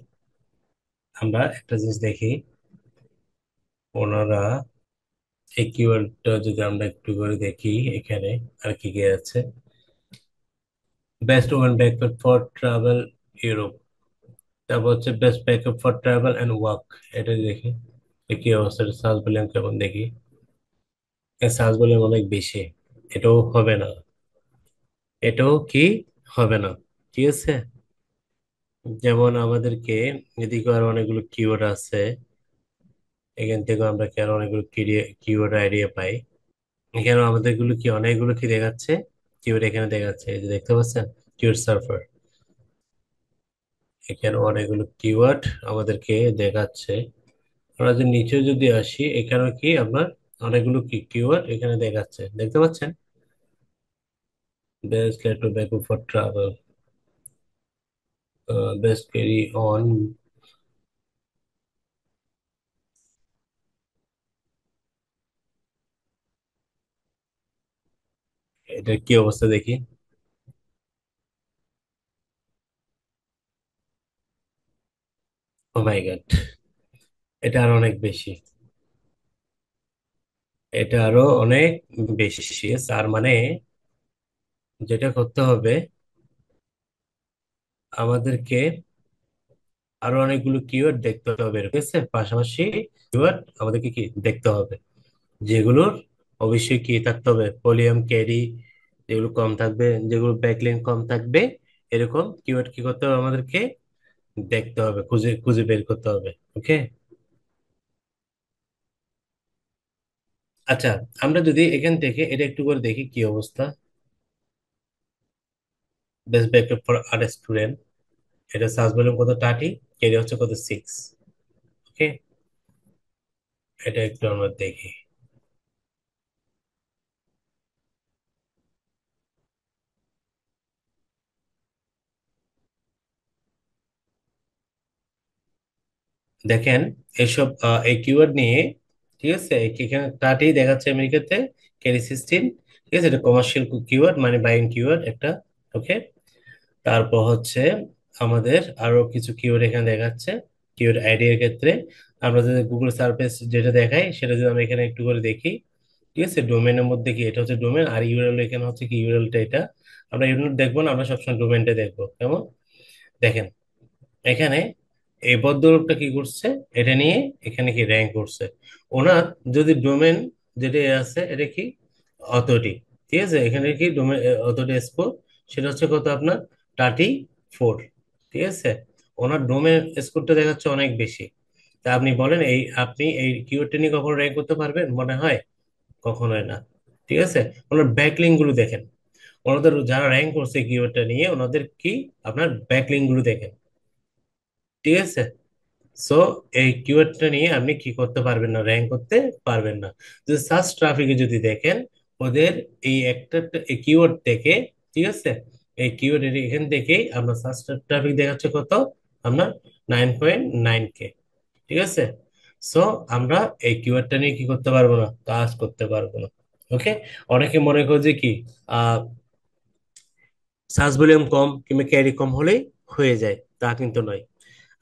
আমরা একটা জিনিস দেখি, ওনারা এই কিওয়ার্ডটা যদি আমরা একটু করে দেখি এখানে আর কি কি আছে। Best one backpack for travel Europe, তারপর হচ্ছে best backup for travel and work. এটা দেখি এ কি অবস্থা, সার্চ ভলিউম কেমন দেখি। সার্চ ভলিউম অনেক বেশি, এটাও হবে না, এটাও কি হবে না। ঠিক আছে, যেমন আমাদেরকে এদিকে আরো অনেকগুলো কিওয়ার্ড আছে, এখান থেকে আমরা কেন অনেকগুলো কিওয়ার্ড আইডিয়া পাই। এখানে আমাদের গুলো কি অনেকগুলো কি দেখাচ্ছে, কিওয়ার্ড এখানে দেখাচ্ছে, এই যে দেখতে পাচ্ছেন কিওয়ার্ড সার্ভার, এখানে অনেকগুলো কিওয়ার্ড আমাদেরকে দেখাচ্ছে। আমরা যদি নিচে যদি আসি, এখানে কি আপনার অনেকগুলো কি কিওয়ার্ড এখানে দেখাচ্ছে, দেখতে পাচ্ছেন। Best laptop backup for travel, best carry on, এটা কি অবস্থা দেখি। ও মাই গড, এটা আরো অনেক বেশি, এটা আরো অনেক বেশি। তার মানে যেটা করতে হবে আমাদেরকে আরো অনেকগুলো কিওয়ার্ড দেখতে হবে, ঠিক আছে, পাশাপাশি কিওয়ার্ড আমাদেরকে কি দেখতে হবে, যেগুলোর অবশ্যই কি থাকতে হবে, ভলিউম ক্যারি, যেগুলো কম থাকবে, যেগুলো ব্যাকলিঙ্ক কম থাকবে, এরকম কিওয়ার্ড কি করতে হবে আমাদেরকে দেখতে হবে, খুঁজে খুঁজে বের করতে হবে। ওকে, আচ্ছা আমরা যদি এখান থেকে এটা একটু করে দেখি কি অবস্থা। Best backup for our student, এটা সার্চ ভলিউম কত, 30, ক্যারি হচ্ছে কত, 6। ওকে, এটা একটু আমরা দেখি। দেখেন এইসব এই কিওয়ার্ড নিয়ে, ঠিক আছে, এখানে টাটি দেখাচ্ছে আমেরিকাতে, ক্যারি 16, ঠিক আছে, এটা কমার্শিয়াল কিওয়ার্ড মানে বাইং কিওয়ার্ড একটা। ওকে, তারপর হচ্ছে আমাদের আরো কিছু কিওয়ার্ড এখানে দেখাচ্ছে কিওয়ার্ড আইডি এর ক্ষেত্রে। আমরা যদি গুগল সার্ফেস যেটা দেখাই সেটা যদি আমরা এখানে একটু করে দেখি, ঠিক আছে, ডোমেনের মধ্যে কি এটা হচ্ছে ডোমেন, আর ইউআরএল এখানে হচ্ছে কি ইউআরএলটা এটা। আমরা ইউআরএল দেখবো না, আমরা সবসময় ডোমেনটা দেখবো, কেমন দেখেন। এখানে এই ভদ্রলোকটা কি করছে, এটা নিয়ে এখানে কি র্যাঙ্ক করছে। ওনার যদি ডোমেন যেটা আছে এটা কি অথরিটি, ঠিক আছে, এখানে কি ডোমেন অথরিটি স্কোর, সেটা হচ্ছে কত আপনার 34। ঠিক আছে, ওনার ডোমেন স্কোরটা দেখাচ্ছে অনেক বেশি। তা আপনি বলেন এই আপনি এই কিওয়ার্ডটা নিয়ে কখনো র্যাঙ্ক করতে পারবেন, মনে হয় কখনোই না। ঠিক আছে, ওনার ব্যাকলিঙ্ক গুলো দেখেন, ওনাদের যারা র্যাঙ্ক করছে কিওয়ার্ডটা নিয়ে ওনাদের কি আপনার ব্যাকলিঙ্ক গুলো দেখেন। ঠিক আছে, সো এই কিওয়ার্ডটা নিয়ে আপনি কি করতে পারবেন না, র্যাঙ্ক করতে পারবেন না। যদি সার্চ ট্রাফিকে যদি দেখেন ওদের এই একটা এই কিওয়ার্ড থেকে, ঠিক আছে, এই কিওয়ার্ড এখান থেকেই আমরা সার্চ ট্রাফিক দেখাচ্ছে কত, আপনার 9.9K। ঠিক আছে, সো আমরা এই কিওয়ার্ডটা নিয়ে কি করতে পারবো না, কাজ করতে পারবো না। ওকে, অনেকে মনে করে যে কি সার্চ ভলিউম কম কিংবা ক্যারি কম হলেই হয়ে যায়, তা কিন্তু নয়।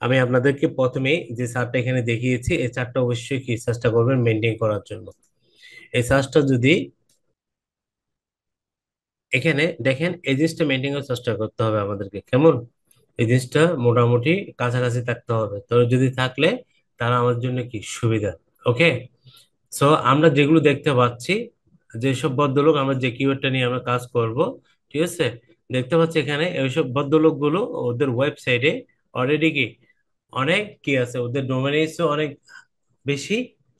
আমি আপনাদেরকে প্রথমেই যে চার্টটা এখানে দেখিয়েছি এই চার্টটা অবশ্যই কি চেষ্টা করবেন মেনটেন করার জন্য। এই চার্টটা যদি এখানে দেখেন, এই জিনিসটা মেনটেন করার চেষ্টা করতে হবে আমাদেরকে, কেমন, এই জিনিসটা মোটামুটি কাছাকাছি থাকতে হবে, তো যদি থাকলে তারা আমাদের জন্য কি সুবিধা। ওকে, সো আমরা যেগুলো দেখতে পাচ্ছি, যেসব ভদ্রলোক আমরা যে কিওয়ার্ডটা নিয়ে আমরা কাজ করব, ঠিক আছে, দেখতে পাচ্ছি এখানে এইসব ভদ্রলোক গুলো ওদের ওয়েবসাইটে অলরেডি কি অনেক কি আছে, ওদের ডোমেইনস অনেক বেশি।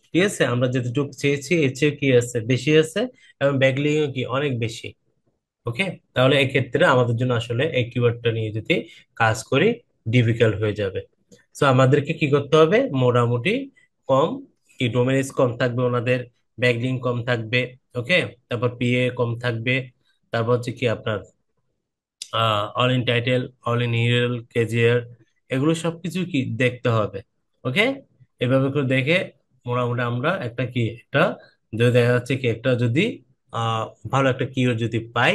ঠিক আছে, আমরা যতটুকু চেয়েছি এর চেয়ে কি আছে, বেশি আছে, এবং ব্যাকলিংও কি অনেক বেশি। ওকে, তাহলে এক্ষেত্রে আমাদের জন্য আসলে এই কিওয়ার্ডটা নিয়ে যদি কাজ করি ডিফিকাল্ট হয়ে যাবে। সো আমাদেরকে কি করতে হবে, মোটামুটি কম কি ডোমেইনস কম থাকবে ওনাদের, ব্যাকলিং কম থাকবে। ওকে, তারপর পিএ কম থাকবে, তারপর হচ্ছে কি আপনার all in title, all in URL, KGR, এগুলো সবকিছু কি দেখতে হবে। ওকে, এভাবে করে দেখে মোটামুটি আমরা একটা কি একটা যদি দেখা যাচ্ছে কি একটা যদি আহ ভালো একটা কিওয়ার্ড যদি পাই,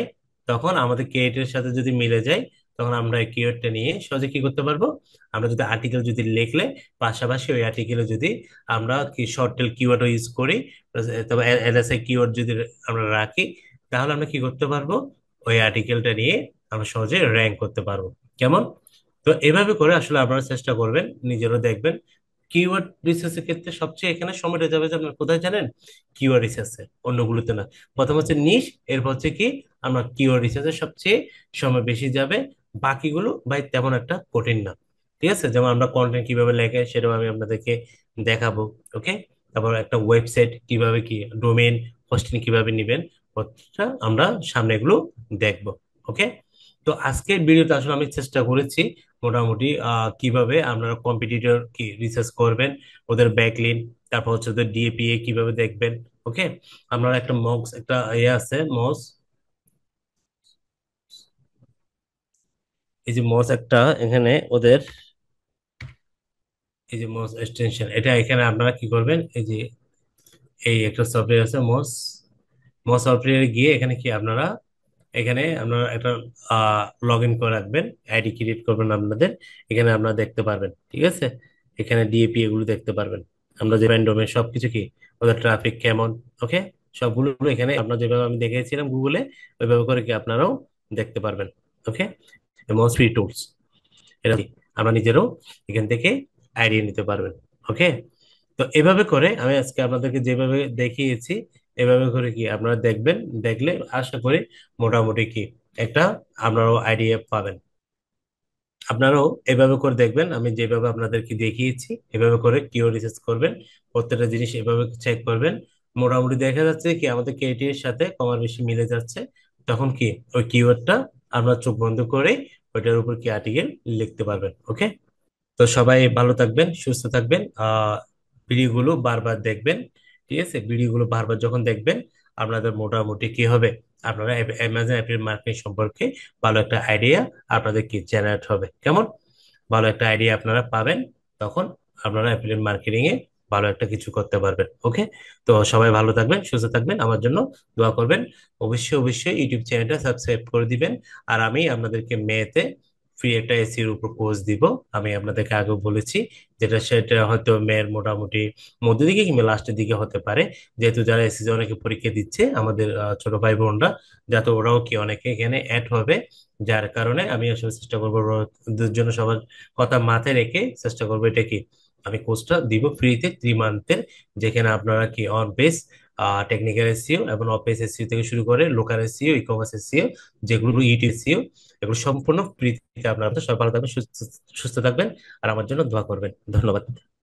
তখন আমাদের কিওয়ার্ডের সাথে যদি মিলে যায়, তখন আমরা এই কিওয়ার্ডটা নিয়ে সহজে কি করতে পারবো, আমরা যদি আর্টিকেল যদি লিখলে পাশাপাশি ওই আর্টিকেলে যদি আমরা কি শর্ট টেল কিওয়ার্ডও ইউজ করি, তবে এলএসআই কিওয়ার্ড যদি আমরা রাখি, তাহলে আমরা কি করতে পারবো, ওই আর্টিকেলটা নিয়ে আমরা সহজে র্যাঙ্ক করতে পারবো। কেমন? তো এভাবে করে আসলে আপনারা চেষ্টা করবেন, নিজেরও দেখবেন। কিওয়ার্ড রিসার্চের ক্ষেত্রে সবচেয়ে এখানে সময়টা যাবে যে আপনার কোথায় জানেন, কিওয়ার্ড রিসার্চে, অন্যগুলোতে না। প্রথম হচ্ছে নিশ, এরপর হচ্ছে কি আমরা কিওয়ার্ড রিসার্চে সবচেয়ে সময় বেশি যাবে। বাকিগুলো ভাই তেমন একটা কঠিন না। ঠিক আছে, যেমন আমরা কন্টেন্ট কিভাবে লেখে সেটাও আমি আপনাদেরকে দেখাবো। ওকে, তারপর একটা ওয়েবসাইট কিভাবে কি ডোমেইন হোস্টিং কিভাবে নেবেন, প্রত্যেকটা আমরা সামনে এগুলো দেখবো। ওকে, তো আজকের ভিডিওতে আসলে আমি চেষ্টা করেছি মোটামুটি কিভাবে আপনারা কম্পিটিটর কি রিসার্চ করবেন, ওদের ব্যাকলিন, তারপর হচ্ছে ওদের ডিএপিএ কিভাবে দেখবেন। ওকে, আপনারা একটা মক্স একটা ইয়ে আছে মস, এই যে মস একটা এখানে ওদের, এই যে মস এক্সটেনশন, এটা এখানে আপনারা কি করবেন, এই যে এই একটা সফটওয়্যার আছে মস, মস সফটওয়্যারে গিয়ে এখানে কি আপনারা, এখানে আপনারা একটা লগ ইন করে রাখবেন, আইডি ক্রিয়েট করবেন আপনাদের। এখানে আপনারা দেখতে পারবেন, ঠিক আছে, এখানে ডিএপি এগুলো দেখতে পারবেন, আমরা যে র্যান্ডমে সবকিছু কি ওদের ট্রাফিক কেমন। ওকে, সবগুলো এখানে আপনার যেভাবে আমি দেখিয়েছিলাম গুগলে, ওইভাবে করে কি আপনারাও দেখতে পারবেন। ওকে, মোস্ট ফ্রি টুলস, এটা কি আমরা নিজেরও এখান থেকে আইডিয়া নিতে পারবেন। ওকে, তো এভাবে করে আমি আজকে আপনাদেরকে যেভাবে দেখিয়েছি, এভাবে করে কি আপনারা দেখবেন, দেখলে আশা করি মোটামুটি কি একটা আপনারাও আইডিয়া পাবেন। আপনারাও এভাবে করে দেখবেন, আমি যেভাবে আপনাদেরকে দেখিয়েছি এভাবে করে কিওয়ার্ড রিসার্চ করবেন, প্রত্যেকটা জিনিস এভাবে চেক করবেন। মোটামুটি দেখা যাচ্ছে কি আমাদের কেটি এর সাথে কমার বেশি মিলে যাচ্ছে, তখন কি ওই কিওয়ার্ডটা আপনার চোখ বন্ধ করে ওইটার উপর কি আর্টিকেল লিখতে পারবেন। ওকে, তো সবাই ভালো থাকবেন, সুস্থ থাকবেন, ভিডিওগুলো বারবার দেখবেন। ঠিক আছে, ভিডিওগুলো বারবার যখন দেখবেন, আপনাদের মোটামুটি কি হবে, আপনারা অ্যামাজন অ্যাপের মার্কেটিং সম্পর্কে ভালো একটা আইডিয়া আপনাদের কি জেনারেট হবে। কেমন? ভালো একটা আইডিয়া আপনারা পাবেন, তখন আপনারা অ্যাফিলিয়েট মার্কেটিং এ ভালো একটা কিছু করতে পারবেন। ওকে, তো সবাই ভালো থাকবেন, সুস্থ থাকবেন, আমার জন্য দোয়া করবেন। অবশ্যই অবশ্যই ইউটিউব চ্যানেলটা সাবস্ক্রাইব করে দিবেন। আর আমি আপনাদেরকে মেতে ফ্রি একটা এসির উপর কোর্স দিব, আমি আপনাদেরকে আগেও বলেছি, যেটা সেটা হয়তো মেয়ের মোটামুটি মধ্যে দিকে কিংবা লাস্টের দিকে হতে পারে, যেহেতু যারা এসএসসি অনেকে পরীক্ষা দিচ্ছে আমাদের ছোট ভাই বোনরা, যাতে ওরাও কি অনেকে এখানে অ্যাড হবে। যার কারণে আমি আসলে চেষ্টা করবো ওদের জন্য সবার কথা মাথায় রেখে চেষ্টা করবো এটা কি আমি কোর্সটা দিব ফ্রিতে 3 মান্থের, যেখানে আপনারা কি অন বেস টেকনিক্যাল এসইও এবং অফ বেস এসইও থেকে শুরু করে local SEO, e commerce SEO, যেগুলো ইটি এসইও, এগুলো সম্পূর্ণ ফ্রিতে আপনারা সবাই ভালো থাকবেন, সুস্থ সুস্থ থাকবেন, আর আমার জন্য দোয়া করবেন। ধন্যবাদ।